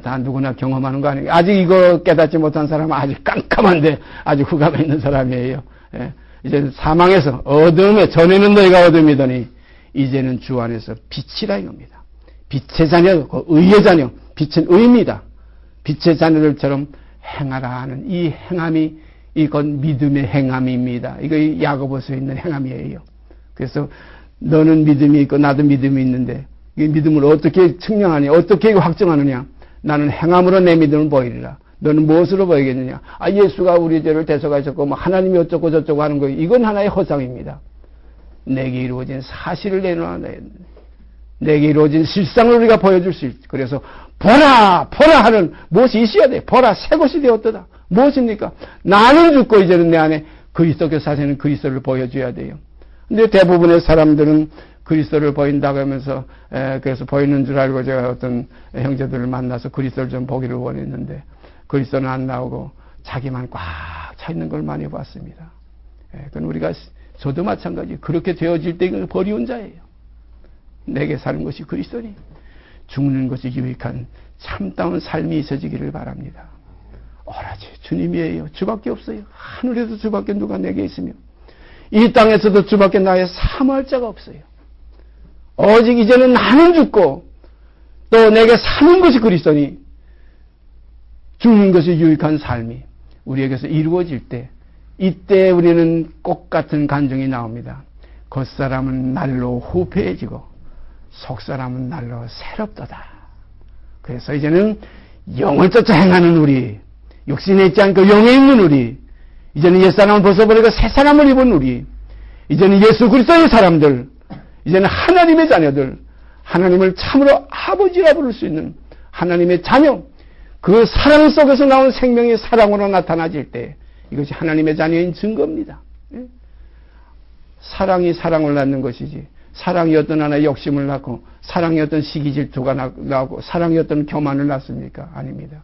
다 누구나 경험하는 거 아니에요. 아직 이거 깨닫지 못한 사람은 아직 깜깜한데 아직 후가가 있는 사람이에요. 예. 이제 사망에서 어둠에 전에는 너희가 어둠이더니 이제는 주 안에서 빛이라 이겁니다. 빛의 자녀, 의의 자녀, 빛은 의입니다. 빛의 자녀들처럼 행하라 하는 이 행함이 이건 믿음의 행함입니다. 이거 야고보서에 있는 행함이에요. 그래서 너는 믿음이 있고 나도 믿음이 있는데 이 믿음을 어떻게 측량하냐, 어떻게 확정하느냐. 나는 행함으로 내 믿음을 보이리라. 너는 무엇으로 보이겠느냐? 예수가 우리 죄를 대속하셨고 뭐 하나님이 어쩌고 저쩌고 하는 거 이건 하나의 허상입니다. 내게 이루어진 사실을 내놓아야 돼. 내게 이루어진 실상을 우리가 보여줄 수 있지. 그래서 보라 보라 하는 무엇이 있어야 돼. 보라 새 것이 되었도다. 무엇입니까? 나는 죽고 이제는 내 안에 그리스도께서 사시는 그리스도를 보여줘야 돼요. 근데 대부분의 사람들은 그리스도를 보인다고 하면서 그래서 보이는 줄 알고 제가 어떤 형제들을 만나서 그리스도를 좀 보기를 원했는데 그리스도는 안 나오고 자기만 꽉 차 있는 걸 많이 봤습니다. 그건 우리가 저도 마찬가지. 그렇게 되어질 때 버리운 자예요. 내게 사는 것이 그리스도니 죽는 것이 유익한 참다운 삶이 있어지기를 바랍니다. 오라지 주님이에요. 주밖에 없어요. 하늘에도 주밖에 누가 내게 있으며 이 땅에서도 주밖에 나의 사모할 자가 없어요. 오직 이제는 나는 죽고 또 내게 사는 것이 그리스도니 죽는 것이 유익한 삶이 우리에게서 이루어질 때 이때 우리는 꽃 같은 간증이 나옵니다. 겉사람은 날로 후패해지고 속사람은 날로 새롭도다. 그래서 이제는 영을 쫓아 행하는 우리, 육신에 있지 않고 영에 있는 우리, 이제는 옛사람을 벗어버리고 새사람을 입은 우리, 이제는 예수 그리스도의 사람들, 이제는 하나님의 자녀들, 하나님을 참으로 아버지라 부를 수 있는 하나님의 자녀, 그 사랑 속에서 나온 생명이 사랑으로 나타나질 때 이것이 하나님의 자녀인 증거입니다. 사랑이 사랑을 낳는 것이지 사랑이 어떤 하나의 욕심을 낳고 사랑이 어떤 시기 질투가 나오고 사랑이 어떤 교만을 낳습니까? 아닙니다.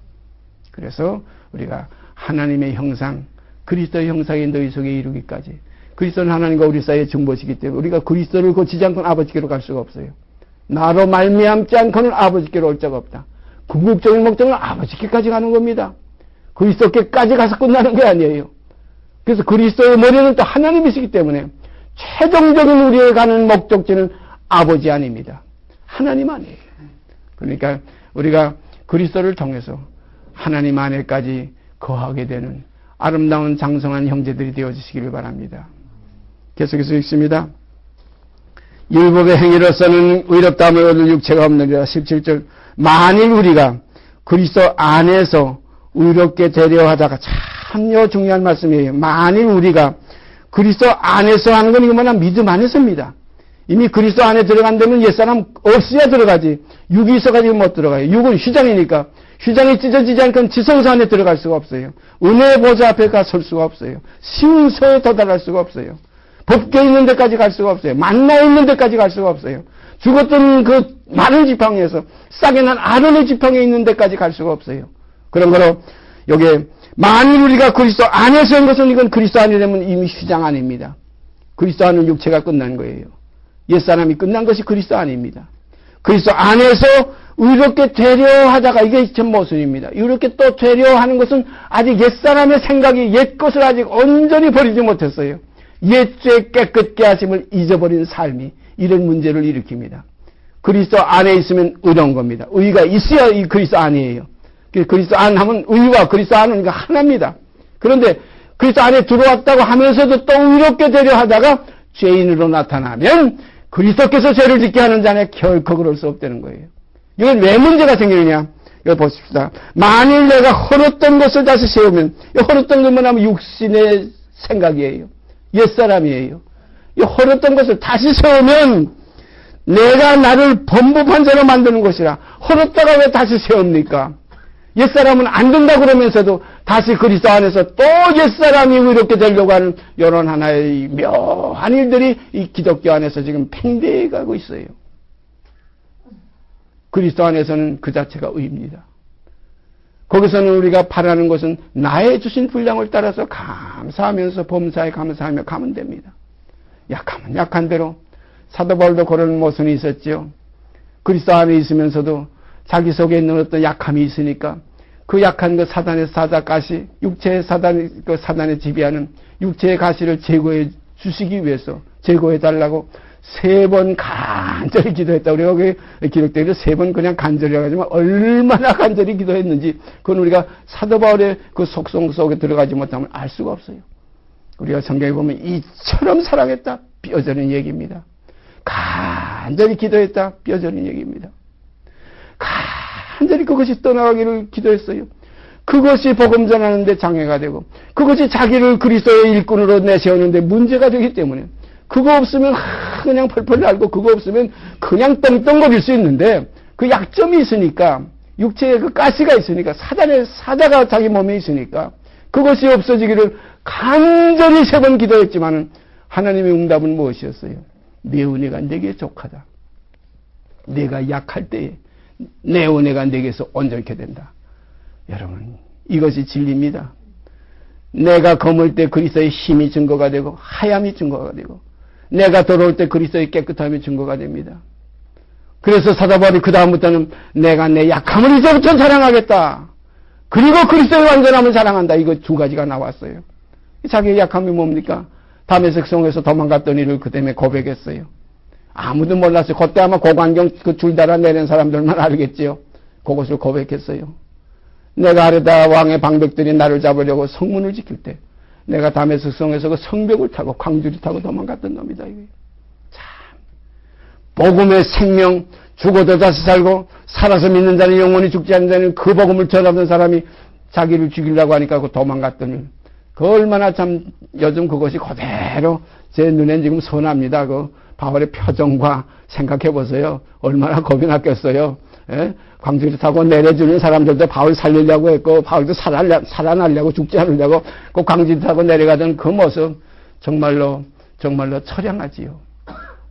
그래서 우리가 하나님의 형상, 그리스도의 형상이 너희 속에 이루기까지 그리스도는 하나님과 우리 사이의 증보시기 때문에 우리가 그리스도를 고치지 않고는 아버지께로 갈 수가 없어요. 나로 말미암지 않고는 아버지께로 올 자가 없다. 궁극적인 목적은 아버지께까지 가는 겁니다. 그리스도께까지 가서 끝나는 게 아니에요. 그래서 그리스도의 머리는 또 하나님이시기 때문에 최종적인 우리의 가는 목적지는 아버지 아닙니다. 하나님 아니에요. 그러니까 우리가 그리스도를 통해서 하나님 안에까지 거하게 되는 아름다운 장성한 형제들이 되어주시기를 바랍니다. 계속해서 읽습니다. 율법의 행위로서는 의롭다함을 얻을 육체가 없느니라. 17절. 만일 우리가 그리스도 안에서 의롭게 되려 하다가, 참요 중요한 말씀이에요. 만일 우리가 그리스도 안에서 하는 건 이거만 믿음 안에서입니다. 이미 그리스도 안에 들어간다면 옛사람 없어야 들어가지. 육이 있어가지고 못 들어가요. 육은 휘장이니까. 휘장이 찢어지지 않고는 지성소 안에 들어갈 수가 없어요. 은혜의 보좌 앞에 가 설 수가 없어요. 신서에 도달할 수가 없어요. 법궤 있는 데까지 갈 수가 없어요. 만나 있는 데까지 갈 수가 없어요. 죽었던 그 마른 지팡이에서 싹이 난 아론의 지팡이에 있는 데까지 갈 수가 없어요. 그런 거로 여기에 만일 우리가 그리스도 안에서 한 것은 이건 그리스도 안이 되면 이미 휘장 아닙니다. 그리스도 안은 육체가 끝난 거예요. 옛사람이 끝난 것이 그리스도 안입니다. 그리스도 안에서 의롭게 되려 하다가 이게 참 모순입니다. 이렇게 또 되려 하는 것은 아직 옛사람의 생각이 옛 것을 아직 온전히 버리지 못했어요. 옛죄 깨끗게 하심을 잊어버린 삶이 이런 문제를 일으킵니다. 그리스도 안에 있으면 의로운 겁니다. 의가 있어야 이 그리스도 안이에요. 그리스도 안 하면 의와 그리스도 안은 하나입니다. 그런데 그리스도 안에 들어왔다고 하면서도 또 의롭게 되려 하다가 죄인으로 나타나면 그리스도께서 죄를 짓게 하는 자는 결코 그럴 수 없다는 거예요. 이건 왜 문제가 생기느냐? 이거 보십시다. 만일 내가 헐었던 것을 다시 세우면, 헐었던 것만 하면 육신의 생각이에요. 옛사람이에요. 이 헐었던 것을 다시 세우면 내가 나를 범법한자로 만드는 것이라. 헐었다가 왜 다시 세웁니까? 옛사람은 안 된다 그러면서도 다시 그리스도 안에서 또 옛사람이 의롭게 되려고 하는 이런 하나의 묘한 일들이 이 기독교 안에서 지금 팽배해 가고 있어요. 그리스도 안에서는 그 자체가 의입니다. 거기서는 우리가 바라는 것은 나의 주신 분량을 따라서 감사하면서 범사에 감사하며 가면 됩니다. 약하면 약한 대로. 사도 바울도 그런 모순이 있었죠. 그리스도 안에 있으면서도 자기 속에 있는 어떤 약함이 있으니까 그 약한 그 사단의 사자가시, 육체의 사단의 지배하는 육체의 가시를 제거해 주시기 위해서 제거해 달라고 3번 간절히 기도했다. 우리가 여기 기록되기를 3번 그냥 간절히 하지만 얼마나 간절히 기도했는지 그건 우리가 사도 바울의 그 속성 속에 들어가지 못하면 알 수가 없어요. 우리가 성경에 보면 이처럼 사랑했다. 뼈저린 얘기입니다. 간절히 기도했다. 뼈저린 얘기입니다. 간절히 그것이 떠나가기를 기도했어요. 그것이 복음 전하는데 장애가 되고 그것이 자기를 그리스도의 일꾼으로 내세우는데 문제가 되기 때문에 그거 없으면 그냥 펄펄 날고 그거 없으면 그냥 떵떵거릴 수 있는데 그 약점이 있으니까 육체에 그 가시가 있으니까 사단의 사자가 자기 몸에 있으니까 그것이 없어지기를 간절히 3번 기도했지만은 하나님의 응답은 무엇이었어요? 내 은혜가 내게 족하다. 내가 약할 때에 내 은혜가 내게서 온전케 된다. 여러분 이것이 진리입니다. 내가 검을 때 그리스도의 힘이 증거가 되고 하얌이 증거가 되고 내가 더러울 때 그리스도의 깨끗함이 증거가 됩니다. 그래서 사도 바울이 그 다음부터는 내가 내 약함을 이제부터 자랑하겠다. 그리고 그리스도의 완전함을 자랑한다. 이거 2가지가 나왔어요. 자기의 약함이 뭡니까? 다메섹 성에서 도망갔던 일을 그 때문에 고백했어요. 아무도 몰랐어요. 그때 아마 고관경 그 줄 달아 내린 사람들만 알겠지요. 그것을 고백했어요. 내가 아르다 왕의 방백들이 나를 잡으려고 성문을 지킬 때 내가 다메섹 성에서 그 성벽을 타고 광주리 타고 도망갔던 놈이다. 이게. 참 복음의 생명 죽어도 다시 살고 살아서 믿는 자는 영원히 죽지 않는 자는 그 복음을 전하던 사람이 자기를 죽이려고 하니까 그 도망갔던 일. 그 얼마나 참 요즘 그것이 그대로 제 눈엔 지금 선합니다. 그 바울의 표정과 생각해 보세요. 얼마나 겁이 났겠어요. 예? 광주리 타고 내려주는 사람들도 바울 살리려고 했고 바울도 살아나려고 죽지 않으려고 그 광주리 타고 내려가던 그 모습 정말로 처량하지요.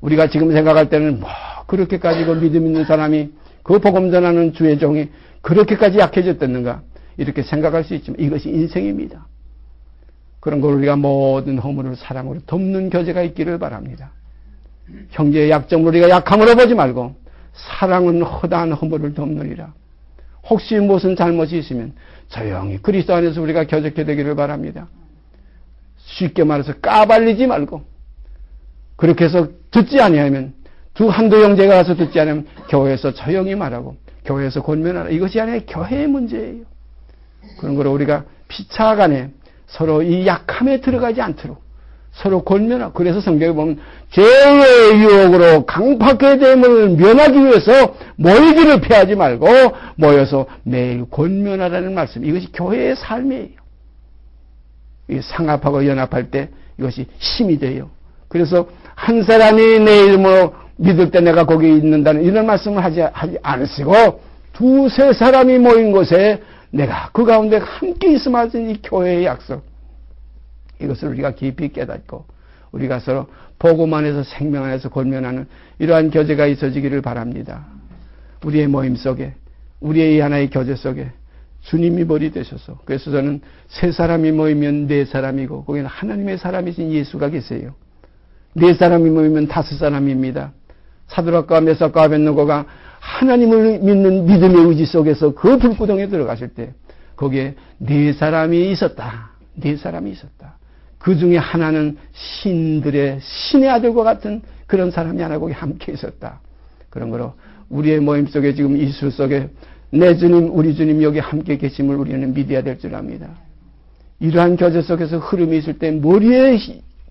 우리가 지금 생각할 때는 뭐 그렇게까지 그 믿음 있는 사람이 그 복음 전하는 주의 종이 그렇게까지 약해졌겠는가 이렇게 생각할 수 있지만 이것이 인생입니다. 그런 걸 우리가 모든 허물을 사랑으로 덮는 교제가 있기를 바랍니다. 형제의 약점을 우리가 약함으로 보지 말고 사랑은 허다한 허물을 덮느니라. 혹시 무슨 잘못이 있으면 조용히 그리스도 안에서 우리가 교제케 되기를 바랍니다. 쉽게 말해서 까발리지 말고, 그렇게 해서 듣지 아니하면, 한두 형제가 가서 듣지 않으면 교회에서 조용히 말하고 교회에서 권면하라. 이것이 아니라 교회의 문제예요. 그런 걸 우리가 피차간에 서로 이 약함에 들어가지 않도록 서로 권면하고, 그래서 성경에 보면 죄의 유혹으로 강팍해 됨을 면하기 위해서 모이기를 피하지 말고 모여서 매일 권면하라는 말씀. 이것이 교회의 삶이에요. 이 상합하고 연합할 때 이것이 힘이 돼요. 그래서 한 사람이 내 이름으로 믿을 때 내가 거기 있는다는 이런 말씀을 하지 않으시고, 두세 사람이 모인 곳에 내가 그 가운데 함께 있으면 하는 이 교회의 약속, 이것을 우리가 깊이 깨닫고 우리가 서로 복음 안에서 생명 안에서 권면하는 이러한 교제가 있어지기를 바랍니다. 우리의 모임 속에, 우리의 하나의 교제 속에 주님이 머리 되셔서, 그래서 저는 세 사람이 모이면 네 사람이고 거기는 하나님의 사람이신 예수가 계세요. 네 사람이 모이면 다섯 사람입니다. 사드락과 메삭과 아벳느고가 하나님을 믿는 믿음의 의지 속에서 그 불구덩이에 들어가실 때 거기에 네 사람이 있었다. 네 사람이 있었다. 그 중에 하나는 신들의 신의 아들과 같은 그런 사람이 하나 거기 함께 있었다. 그런 거로 우리의 모임 속에 지금 이수 속에 내 주님, 우리 주님 여기 함께 계심을 우리는 믿어야 될 줄 압니다. 이러한 교제 속에서 흐름이 있을 때 머리에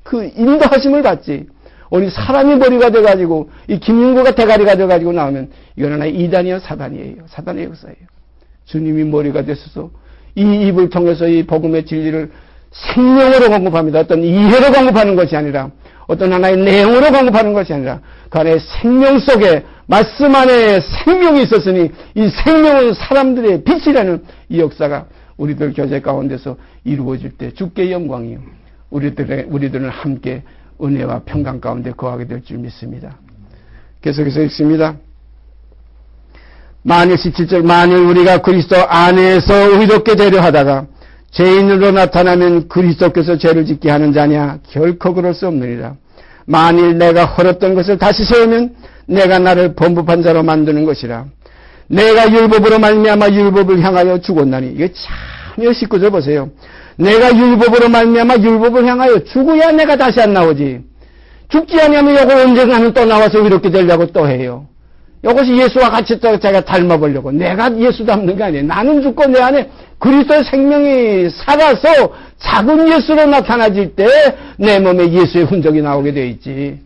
그 인도하심을 받지, 우리 사람이 머리가 돼가지고 이 김윤구가 대가리가 돼가지고 나오면 이건 하나의 이단이요 사단이에요. 사단의 역사예요. 주님이 머리가 되셔서 이 입을 통해서 이 복음의 진리를 생명으로 공급합니다. 어떤 이해로 공급하는 것이 아니라, 어떤 하나의 내용으로 공급하는 것이 아니라 그 안에 생명 속에, 말씀 안에 생명이 있었으니 이 생명은 사람들의 빛이라는 이 역사가 우리들 교제 가운데서 이루어질 때 주께 영광이요, 우리들은 함께 은혜와 평강 가운데 거하게 될 줄 믿습니다. 계속해서 읽습니다. 만일 17절, 만일 우리가 그리스도 안에서 의롭게 되려 하다가 죄인으로 나타나면 그리스도께서 죄를 짓게 하는 자냐? 결코 그럴 수 없느니라. 만일 내가 헐었던 것을 다시 세우면 내가 나를 범법한 자로 만드는 것이라. 내가 율법으로 말미암아 율법을 향하여 죽었나니. 이게 참 19절 보세요. 내가 율법으로 말미암아 율법을 향하여 죽어야 내가 다시 안 나오지. 죽지 않으면 요거 언젠가는 또 나와서 이렇게 되려고 또 해요. 이것이 예수와 같이 또 제가 닮아보려고. 내가 예수 닮는 게 아니에요. 나는 죽고 내 안에 그리스도의 생명이 살아서 작은 예수로 나타나질 때 내 몸에 예수의 흔적이 나오게 돼 있지.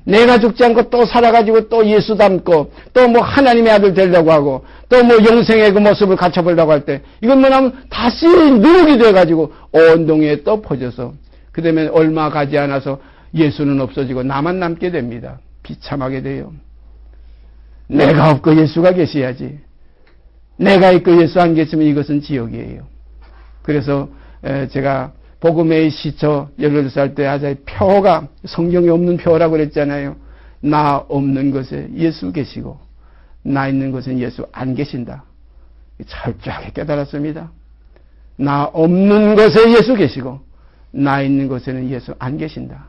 내가 죽지 않고 또 살아가지고 또 예수 닮고 또 뭐 하나님의 아들 되려고 하고 또 뭐 영생의 그 모습을 갖춰보려고 할 때 이건 뭐냐면 다시 누룩이 돼가지고 온 동에 또 퍼져서 그 다음에 얼마 가지 않아서 예수는 없어지고 나만 남게 됩니다. 비참하게 돼요. 내가 없고 예수가 계셔야지. 내가 있고 예수 안 계시면 이것은 지옥이에요. 그래서 제가 복음의 시초 18살 때 아주 표가 성경에 없는 표라고 그랬잖아요. 나 없는 것에 예수 계시고 나 있는 것은 예수 안 계신다. 철저하게 깨달았습니다. 나 없는 것에 예수 계시고 나 있는 것에는 예수 안 계신다.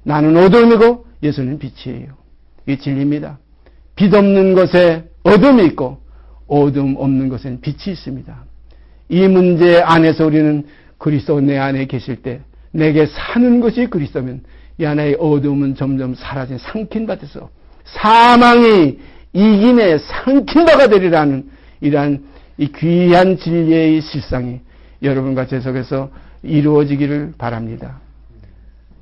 나는 어둠이고 예수는 빛이에요. 이게 진리입니다. 빛 없는 것에 어둠이 있고 어둠 없는 것엔 빛이 있습니다. 이 문제 안에서 우리는 그리스도 내 안에 계실 때 내게 사는 것이 그리스도면 이 하나의 어둠은 점점 사라진 삼킨 바 돼서 사망이 이김에 삼킨 바가 되리라는 이러한 이 귀한 진리의 실상이 여러분과 제 속에서 이루어지기를 바랍니다.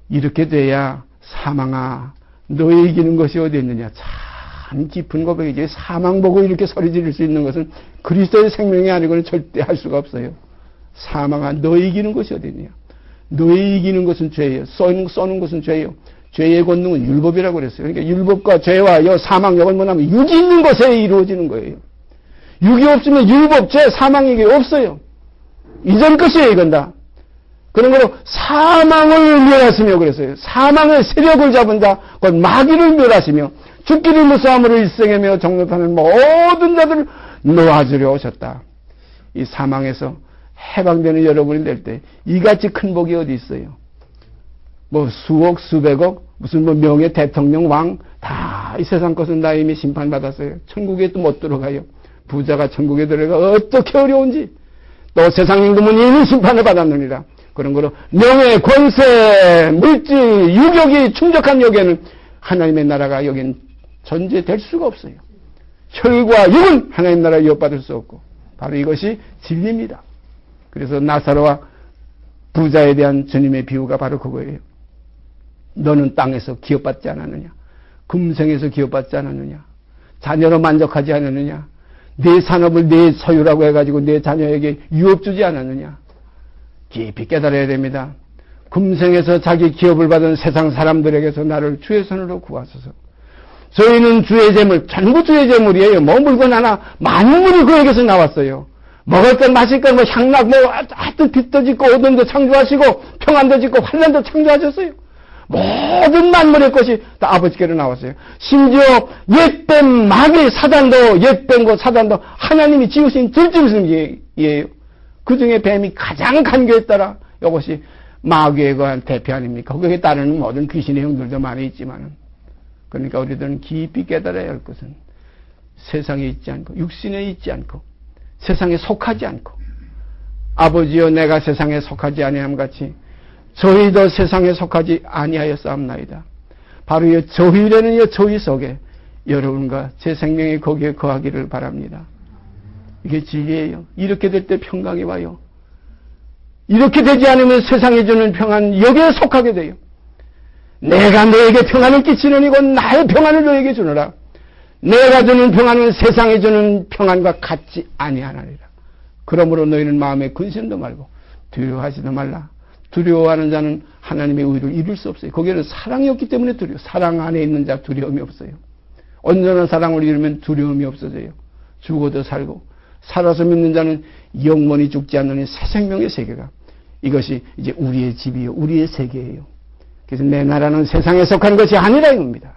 이렇게 돼야 사망아 너의 이기는 것이 어디 있느냐. 참 깊은 고백이지. 사망 보고 이렇게 소리 지를 수 있는 것은 그리스도의 생명이 아니고는 절대 할 수가 없어요. 사망아 너의 이기는 것이 어디 있느냐. 너의 이기는 것은 죄예요. 쏘는 것은 죄예요. 죄의 권능은 율법이라고 그랬어요. 그러니까 율법과 죄와 사망, 이건 뭐냐면 육이 있는 것에 이루어지는 거예요. 육이 없으면 율법, 죄, 사망이 없어요. 이전 것이에요, 이건 다. 그런 거로 사망을 멸하시며 그랬어요. 사망의 세력을 잡은 자, 곧 마귀를 멸하시며 죽기를 무사함으로 일생하며 정욕하는 모든 자들을 놓아주려 오셨다. 이 사망에서 해방되는 여러분이 될 때 이같이 큰 복이 어디 있어요? 뭐 수억, 수백억, 무슨 뭐 명예, 대통령, 왕, 다 이 세상 것은 다 이미 심판받았어요. 천국에 또 못 들어가요. 부자가 천국에 들어가 어떻게 어려운지. 또 세상 임금은 이미 심판을 받았느니라. 그런 거로 명예, 권세, 물질, 유격이 충족한 여기에는 하나님의 나라가 여기는 존재될 수가 없어요. 혈과 육은 하나님 나라에 이어받을 수 없고 바로 이것이 진리입니다. 그래서 나사로와 부자에 대한 주님의 비유가 바로 그거예요. 너는 땅에서 기업받지 않았느냐? 금생에서 기업받지 않았느냐? 자녀로 만족하지 않았느냐? 내 산업을 내 소유라고 해가지고 내 자녀에게 유업 주지 않았느냐? 깊이 깨달아야 됩니다. 금생에서 자기 기업을 받은 세상 사람들에게서 나를 주의 손으로 구하소서. 저희는 주의 재물, 전부 주의 재물이에요. 뭐 물건 하나, 만물이 그에게서 나왔어요. 먹을 것, 마실 것, 뭐 향락, 뭐 하여튼 빛도 짓고 어둠도 창조하시고 평안도 짓고 환란도 창조하셨어요. 모든 만물의 것이 다 아버지께로 나왔어요. 심지어 옛뱀 마귀 사단도 옛뱀과 사단도 하나님이 지으신 들짐승이에요. 그 중에 뱀이 가장 간교했더라. 이것이 마귀에 관한 대표 아닙니까? 거기에 따르는 모든 귀신의 형들도 많이 있지만은. 그러니까 우리들은 깊이 깨달아야 할 것은 세상에 있지 않고 육신에 있지 않고 세상에 속하지 않고 아버지여 내가 세상에 속하지 아니함 같이 저희도 세상에 속하지 아니하였사옵나이다. 바로 이 저희라는 이 저희 속에 여러분과 제 생명이 거기에 거하기를 바랍니다. 이게 진리예요. 이렇게 될 때 평강이 와요. 이렇게 되지 않으면 세상에 주는 평안 여기에 속하게 돼요. 내가 너에게 평안을 끼치느니고 나의 평안을 너에게 주노라. 내가 주는 평안은 세상에 주는 평안과 같지 아니하나니라. 그러므로 너희는 마음에 근심도 말고 두려워하지도 말라. 두려워하는 자는 하나님의 의를 이룰 수 없어요. 거기에는 사랑이 없기 때문에 두려워. 사랑 안에 있는 자 두려움이 없어요. 온전한 사랑을 이루면 두려움이 없어져요. 죽어도 살고 살아서 믿는 자는 영원히 죽지 않는 새 생명의 세계가 이것이 이제 우리의 집이요 우리의 세계예요. 그래서 내 나라는 세상에 속한 것이 아니라 이겁니다.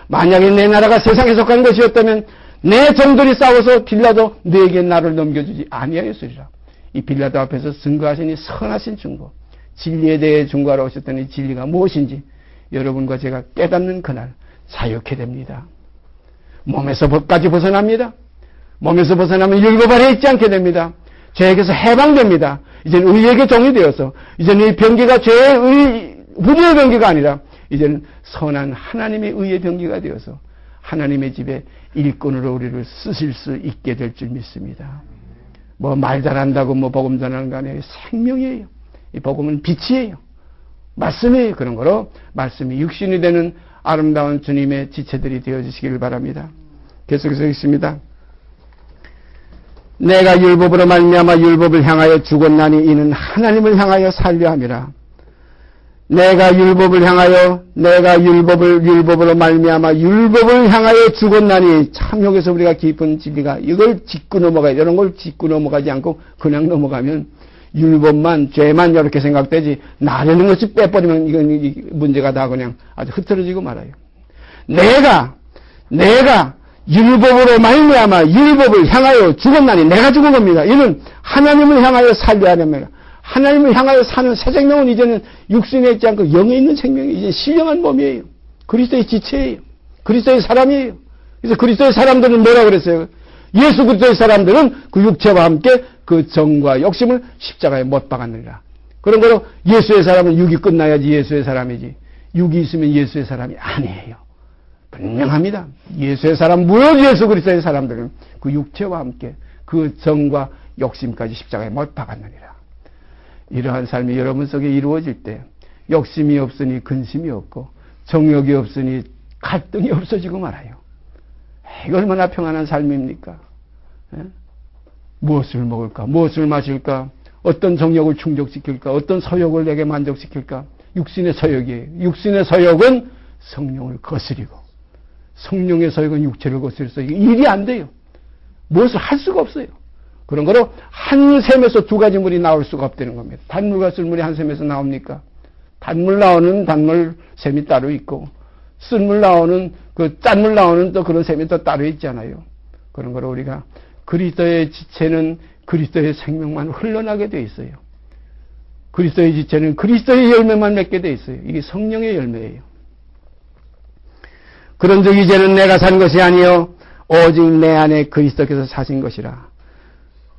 만약에 내 나라가 세상에 속한 것이었다면 내 종들이 싸워서 빌라도 너에게 나를 넘겨주지 아니하였으리라. 이 빌라도 앞에서 증거하시니 선하신 증거, 진리에 대해 증거하러 오셨더니 진리가 무엇인지 여러분과 제가 깨닫는 그날 자유케 됩니다. 몸에서 법까지 벗어납니다. 몸에서 벗어나면 율법 아래 있지 않게 됩니다. 죄에게서 해방됩니다. 이제는 의에게 종이 되어서 이제는 이 병기가 죄의 우리의 병기가 아니라 이제는 선한 하나님의 의의 병기가 되어서 하나님의 집에 일꾼으로 우리를 쓰실 수 있게 될 줄 믿습니다. 뭐 말 잘한다고 뭐 복음 전하는 거 아니에요. 생명이에요. 이 복음은 빛이에요. 말씀이에요. 그런 거로 말씀이 육신이 되는 아름다운 주님의 지체들이 되어주시기를 바랍니다. 계속해서 있습니다. 내가 율법으로 말미암아 율법을 향하여 죽었나니 이는 하나님을 향하여 살려 함이라. 내가 율법으로 말미암아 율법을 향하여 죽었나니 참 여기서 우리가 깊은 진리가 이걸 짚고 넘어가야 이런 걸 짚고 넘어가지 않고 그냥 넘어가면 율법만 죄만 이렇게 생각되지 나라는 것이 빼버리면 이건 문제가 다 그냥 아주 흐트러지고 말아요. 내가 율법으로 말미암아 율법을 향하여 죽었나니 내가 죽은 겁니다. 이는 하나님을 향하여 살려 하렵니다. 하나님을 향하여 사는 새 생명은 이제는 육신에 있지 않고 영에 있는 생명이 이제 신령한 몸이에요. 그리스도의 지체예요. 그리스도의 사람이에요. 그래서 그리스도의 사람들은 뭐라 그랬어요? 예수 그리스도의 사람들은 그 육체와 함께 그 정과 욕심을 십자가에 못 박았느니라. 그런 거로 예수의 사람은 육이 끝나야지 예수의 사람이지 육이 있으면 예수의 사람이 아니에요. 분명합니다. 예수의 사람, 무엇 예수 그리스도의 사람들은 그 육체와 함께 그 정과 욕심까지 십자가에 못 박았느니라. 이러한 삶이 여러분 속에 이루어질 때 욕심이 없으니 근심이 없고 정욕이 없으니 갈등이 없어지고 말아요. 이거 얼마나 평안한 삶입니까? 무엇을 먹을까? 무엇을 마실까? 어떤 정욕을 충족시킬까? 어떤 서욕을 내게 만족시킬까? 육신의 서욕이에요. 육신의 서욕은 성령을 거스리고 성령의 서욕은 육체를 거스려서 일이 안 돼요. 무엇을 할 수가 없어요. 그런 거로 한 샘에서 두 가지 물이 나올 수가 없다는 겁니다. 단물과 쓸물이 한 샘에서 나옵니까? 단물 나오는 단물 샘이 따로 있고 쓸물 나오는 그 짠물 나오는 또 그런 샘이 또 따로 있잖아요. 그런 거로 우리가 그리스도의 지체는 그리스도의 생명만 흘러나게 돼 있어요. 그리스도의 지체는 그리스도의 열매만 맺게 돼 있어요. 이게 성령의 열매예요. 그런즉 이제는 내가 산 것이 아니요 오직 내 안에 그리스도께서 사신 것이라.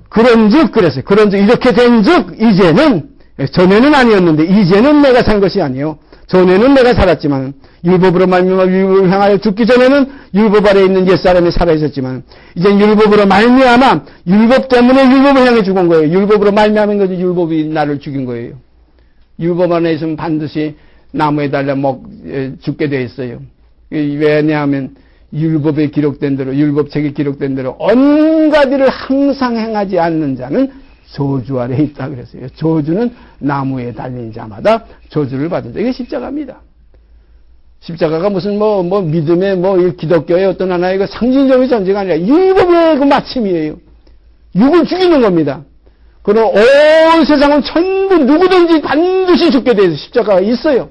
그런즉 그랬어요. 그런즉 이렇게 된즉 이제는 전에는 아니었는데 이제는 내가 산 것이 아니요 전에는 내가 살았지만 율법으로 말미암아 율법을 향하여 죽기 전에는 율법 아래에 있는 옛사람이 살아있었지만 이제 율법으로 말미암아 율법 때문에 율법을 향해 죽은 거예요. 율법으로 말미암은 거지 율법이 나를 죽인 거예요. 율법 안에 있으면 반드시 나무에 달려 죽게 돼 있어요. 왜냐하면 율법에 기록된 대로 율법책에 기록된 대로 온갖 일을 항상 행하지 않는 자는 저주 아래에 있다 그랬어요. 저주는 나무에 달린 자마다 저주를 받는다. 이게 십자가입니다. 십자가가 무슨 믿음의 기독교의 어떤 하나의 상징적인 존재가 아니라 율법의 그 마침이에요. 육을 죽이는 겁니다. 그럼 온 세상은 전부 누구든지 반드시 죽게 되어서 십자가가 있어요.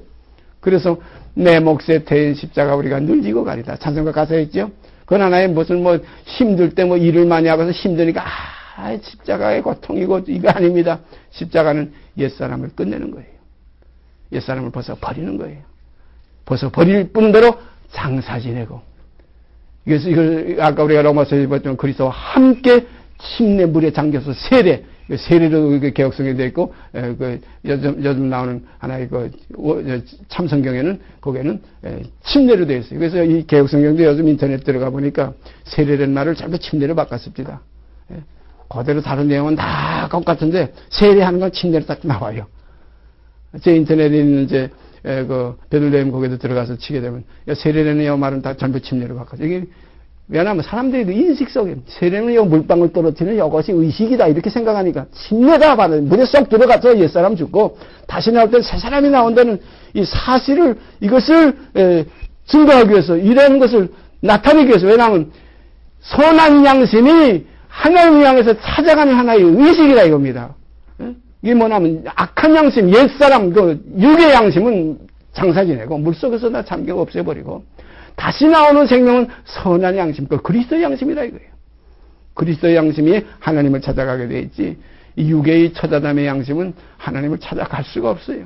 그래서 내 몫에 태인 십자가 우리가 늘 지고 가리다. 찬송가 가사에 있죠. 그건 하나의 무슨 힘들 때 일을 많이 하고서 힘드니까 십자가의 고통이고 이거 아닙니다. 십자가는 옛사람을 끝내는 거예요. 옛사람을 벗어 버리는 거예요. 벗어 버릴 뿐더러 장사 지내고. 그래서 이걸 아까 우리가 로마서에 봤지만 그리스도와 함께 침례 물에 잠겨서 세례로 개혁성경에 되어 있고, 요즘 나오는 하나의 참성경에는, 거기에는 침례로 되어 있어요. 그래서 이 개혁성경도 요즘 인터넷 들어가 보니까 세례라는 말을 전부 침례로 바꿨습니다. 그대로 다른 내용은 다 똑같은데, 세례하는 건 침례로 딱 나와요. 제 인터넷에 있는 베들레헴 거기도 들어가서 치게 되면, 세례라는 말은 다 전부 침례로 바꿨어요. 이게 왜냐하면 사람들이 그 인식 속에 세례는 물방울 떨어뜨리는 이것이 의식이다 이렇게 생각하니까 침례다 받는 물에 쏙 들어가서 옛사람 죽고 다시 나올 때 새 사람이 나온다는 이 사실을 이것을 증거하기 위해서 이런 것을 나타내기 위해서 왜냐하면 선한 양심이 하나님을 향해서 찾아가는 하나의 의식이다 이겁니다. 이게 뭐냐면 악한 양심 옛사람 육의 양심은 장사 지내고 물속에서 다 잠겨 없애버리고 다시 나오는 생명은 선한 양심, 그리스도의 양심이다 이거예요. 그리스도의 양심이 하나님을 찾아가게 돼 있지, 이 육의 처자담의 양심은 하나님을 찾아갈 수가 없어요.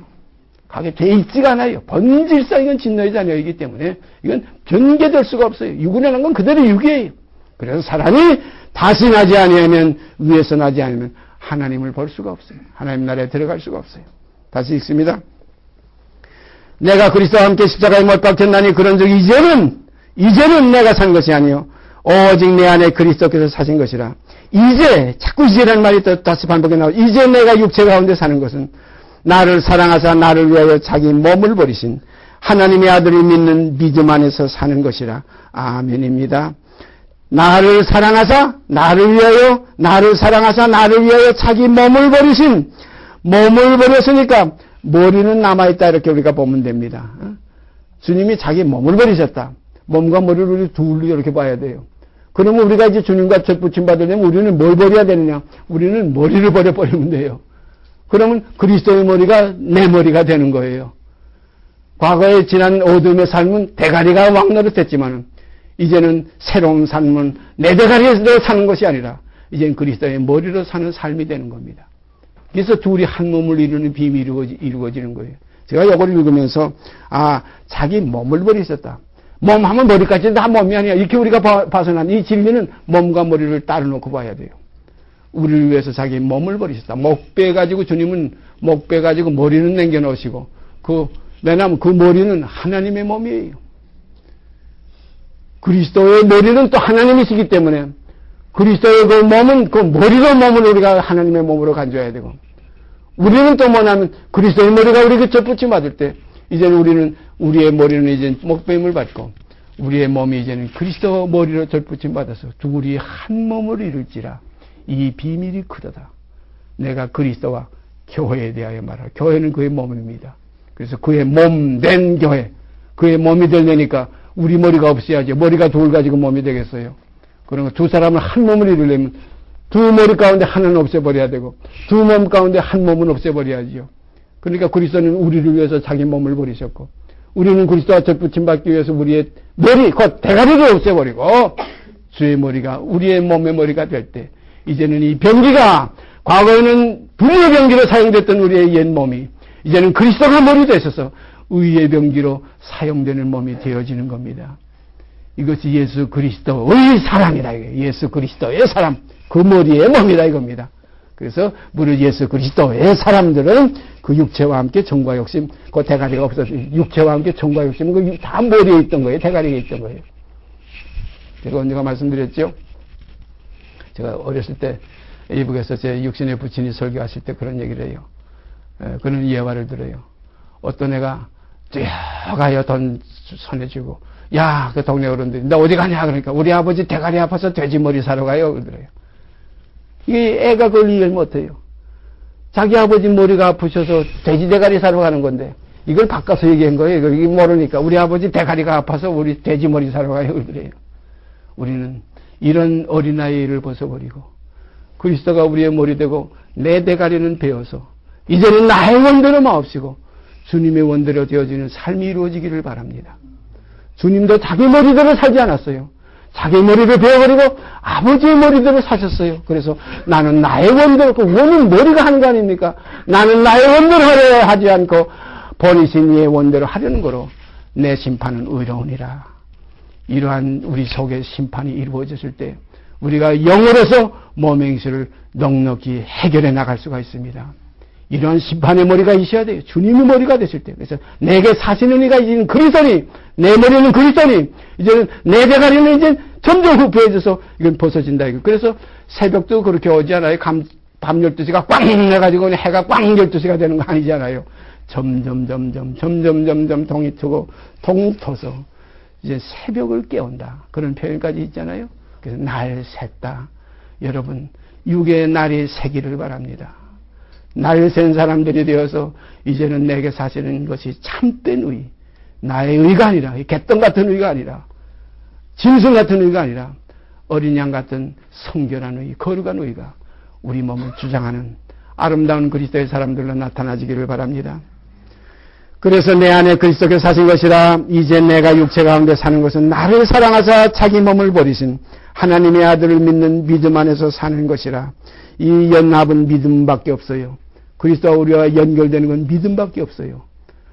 가게 돼 있지가 않아요. 본질상 이건 진노의 자녀이기 때문에 이건 변개될 수가 없어요. 육이라는 건 그대로 육이에요. 그래서 사람이 다시 나지 아니하면, 위에서 나지 않으면 하나님을 볼 수가 없어요. 하나님 나라에 들어갈 수가 없어요. 다시 읽습니다. 내가 그리스도와 함께 십자가에 못 박혔나니 그런즉 이제는 내가 산 것이 아니요 오직 내 안에 그리스도께서 사신 것이라. 이제 자꾸 이제라는 말이 또 다시 반복해 나오고, 이제 내가 육체 가운데 사는 것은 나를 사랑하사 나를 위하여 자기 몸을 버리신 하나님의 아들을 믿는 믿음 안에서 사는 것이라. 아멘입니다. 나를 사랑하사 나를 위하여 자기 몸을 버리신, 몸을 버렸으니까 머리는 남아있다 이렇게 우리가 보면 됩니다. 주님이 자기 몸을 버리셨다. 몸과 머리를 우리 둘로 이렇게 봐야 돼요. 그러면 우리가 이제 주님과 접붙임 받으려면 우리는 뭘 버려야 되느냐? 우리는 머리를 버려버리면 돼요. 그러면 그리스도의 머리가 내 머리가 되는 거예요. 과거에 지난 어둠의 삶은 대가리가 왕노릇했지만 이제는 새로운 삶은 내 대가리에서 사는 것이 아니라 이제는 그리스도의 머리로 사는 삶이 되는 겁니다. 그래서 둘이 한 몸을 이루는 비밀이 이루어지는 거예요. 제가 이걸 읽으면서 자기 몸을 버리셨다. 몸 하면 머리까지 다 몸이 아니야. 이렇게 우리가 봐서는 이 진리는 몸과 머리를 따로 놓고 봐야 돼요. 우리를 위해서 자기 몸을 버리셨다. 목 빼가지고 주님은 목 빼가지고 머리는 남겨놓으시고 왜냐하면 그 머리는 하나님의 몸이에요. 그리스도의 머리는 또 하나님이시기 때문에 그리스도의 그 몸은 그 머리로 몸을 우리가 하나님의 몸으로 간주해야 되고, 우리는 또 뭐냐면 그리스도의 머리가 우리가 접붙임 받을 때 이제는 우리의 머리는 이제 목배임을 받고 우리의 몸이 이제는 그리스도 머리로 접붙임 받아서 둘이 한 몸을 이룰지라. 이 비밀이 크도다. 내가 그리스도와 교회에 대하여 말하라. 교회는 그의 몸입니다. 그래서 그의 몸 된 교회, 그의 몸이 되려니까 우리 머리가 없어야죠. 머리가 둘 가지고 몸이 되겠어요. 그러면 두 사람을 한 몸을 이루려면 두 머리 가운데 하나는 없애버려야 되고 두 몸 가운데 한 몸은 없애버려야지요. 그러니까 그리스도는 우리를 위해서 자기 몸을 버리셨고 우리는 그리스도와 접붙임 받기 위해서 우리의 머리, 곧 대가리를 없애버리고 주의 머리가 우리의 몸의 머리가 될 때 이제는 이 병기가 과거에는 불의의 병기로 사용됐던 우리의 옛 몸이 이제는 그리스도가 머리 되셔서 의의 병기로 사용되는 몸이 되어지는 겁니다. 이것이 예수 그리스도의 사람이다. 예수 그리스도의 사람, 그 머리의 몸이다 이겁니다. 그래서 무릇 예수 그리스도의 사람들은 그 육체와 함께 정과 욕심, 그 대가리가 없어서 육체와 함께 정과 욕심은 그 다 머리에 있던 거예요. 대가리에 있던 거예요. 제가 언제가 말씀드렸죠? 제가 어렸을 때 이북에서 제 육신의 부친이 설교하실 때 그런 얘기를 해요. 그런 예화를 들어요. 어떤 애가 뛰어가요. 돈 손에 쥐고, 야, 그 동네 어른들이 나 어디 가냐 그러니까 우리 아버지 대가리 아파서 돼지머리 사러 가요 그러더래요. 이게 애가 그걸 이해를 못해요. 자기 아버지 머리가 아프셔서 돼지 대가리 사러 가는 건데 이걸 바꿔서 얘기한 거예요. 이게 모르니까 우리 아버지 대가리가 아파서 우리 돼지 머리 사러 가요 그래요. 우리는 이런 어린아이를 벗어버리고 그리스도가 우리의 머리 되고 내 대가리는 베어서 이제는 나의 원대로 마옵시고 주님의 원대로 되어지는 삶이 이루어지기를 바랍니다. 주님도 자기 머리대로 살지 않았어요. 자기 머리를 베어버리고 아버지의 머리대로 사셨어요. 그래서 나는 나의 원대로, 그 원은 머리가 하는 거 아닙니까? 나는 나의 원대로 하려 하지 않고 본이신 이의 원대로 하려는 거로 내 심판은 의로우니라. 이러한 우리 속의 심판이 이루어졌을 때 우리가 영으로서 몸의 행실을 넉넉히 해결해 나갈 수가 있습니다. 이러한 심판의 머리가 있어야 돼요. 주님의 머리가 되실 때. 그래서 내게 사시는 이가 이제는 그리스도니, 내 머리는 그리스도니, 이제는 내 대가리는 이제 점점 후패해져서 이건 벗어진다. 그래서 새벽도 그렇게 오지 않아요. 밤 12시가 꽝 해가지고 해가 꽝 12시가 되는 거 아니잖아요. 점점 동이 트고 동이 터서 이제 새벽을 깨운다. 그런 표현까지 있잖아요. 그래서 날 샜다. 여러분, 육의 날이 새기를 바랍니다. 날 센 사람들이 되어서 이제는 내게 사시는 것이 참된 의, 나의 의가 아니라, 개똥 같은 의가 아니라, 짐승 같은 의가 아니라, 어린 양 같은 성결한 의, 거룩한 의가 우리 몸을 주장하는 아름다운 그리스도의 사람들로 나타나지기를 바랍니다. 그래서 내 안에 그리스도께서 사신 것이라. 이제 내가 육체 가운데 사는 것은 나를 사랑하사 자기 몸을 버리신 하나님의 아들을 믿는 믿음 안에서 사는 것이라. 이 연합은 믿음밖에 없어요. 그리스도와 우리와 연결되는 건 믿음밖에 없어요.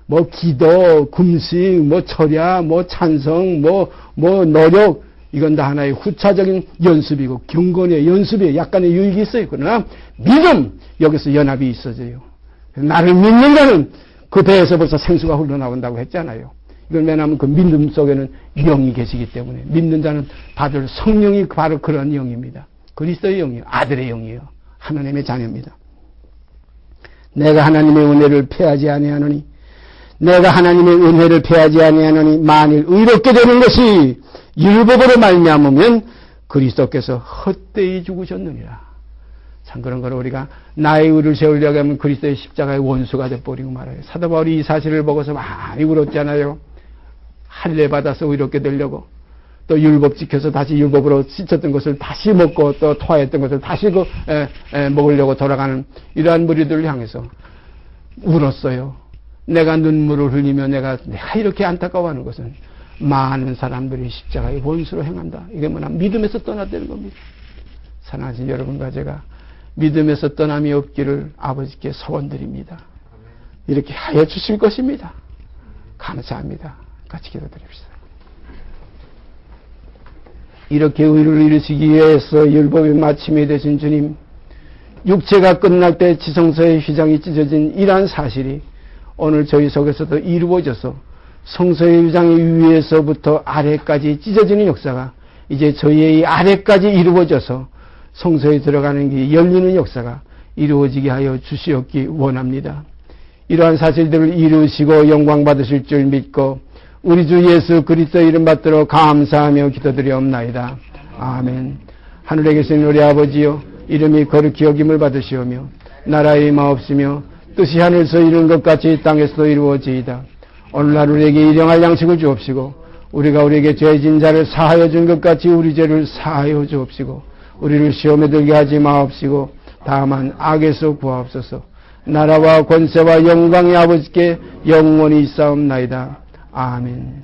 뭐 기도, 금식, 뭐 철야, 뭐 찬성, 뭐 노력, 이건 다 하나의 후차적인 연습이고 경건의 연습에 약간의 유익이 있어요. 그러나 믿음, 여기서 연합이 있어져요. 나를 믿는 자는 그 배에서 벌써 생수가 흘러나온다고 했잖아요. 이건 왜냐하면 그 믿음 속에는 영이 계시기 때문에 믿는 자는 받을 성령이 바로 그런 영입니다. 그리스도의 영이에요. 아들의 영이에요. 하나님의 자녀입니다. 내가 하나님의 은혜를 패하지 아니하노니, 내가 하나님의 은혜를 패하지 아니하노니 만일 의롭게 되는 것이 율법으로 말미암으면 그리스도께서 헛되이 죽으셨느니라. 참 그런 걸 우리가 나의 의를 세우려고 하면 그리스도의 십자가의 원수가 돼버리고 말아요. 사도 바울이 이 사실을 보고서 많이 울었잖아요. 할례 받아서 의롭게 되려고, 또 율법 지켜서 다시 율법으로 씻었던 것을 다시 먹고 또 토하였던 것을 다시 먹으려고 돌아가는 이러한 무리들을 향해서 울었어요. 내가 눈물을 흘리며 내가 이렇게 안타까워하는 것은 많은 사람들이 십자가의 원수로 행한다. 이게 뭐냐, 믿음에서 떠났다는 겁니다. 사랑하신 여러분과 제가 믿음에서 떠남이 없기를 아버지께 소원드립니다. 이렇게 하여 주실 것입니다. 감사합니다. 같이 기도드립시다. 이렇게 의를 이루시기 위해서 율법의 마침이 되신 주님, 육체가 끝날 때 지성소의 휘장이 찢어진 이러한 사실이 오늘 저희 속에서도 이루어져서 성소의 휘장이 위에서부터 아래까지 찢어지는 역사가 이제 저희의 아래까지 이루어져서 성소에 들어가는 게 열리는 역사가 이루어지게 하여 주시옵기 원합니다. 이러한 사실들을 이루시고 영광 받으실 줄 믿고 우리 주 예수 그리스도 이름 받들어 감사하며 기도드리옵나이다. 아멘. 하늘에 계신 우리 아버지여, 이름이 거룩히 여김을 받으시오며 나라의 임하옵시며 뜻이 하늘에서 이루는 것 같이 땅에서도 이루어지이다. 오늘날 우리에게 일용할 양식을 주옵시고 우리가 우리에게 죄진 자를 사하여 준 것 같이 우리 죄를 사하여 주옵시고 우리를 시험에 들게 하지 마옵시고 다만 악에서 구하옵소서. 나라와 권세와 영광이 아버지께 영원히 있사옵나이다. 아멘.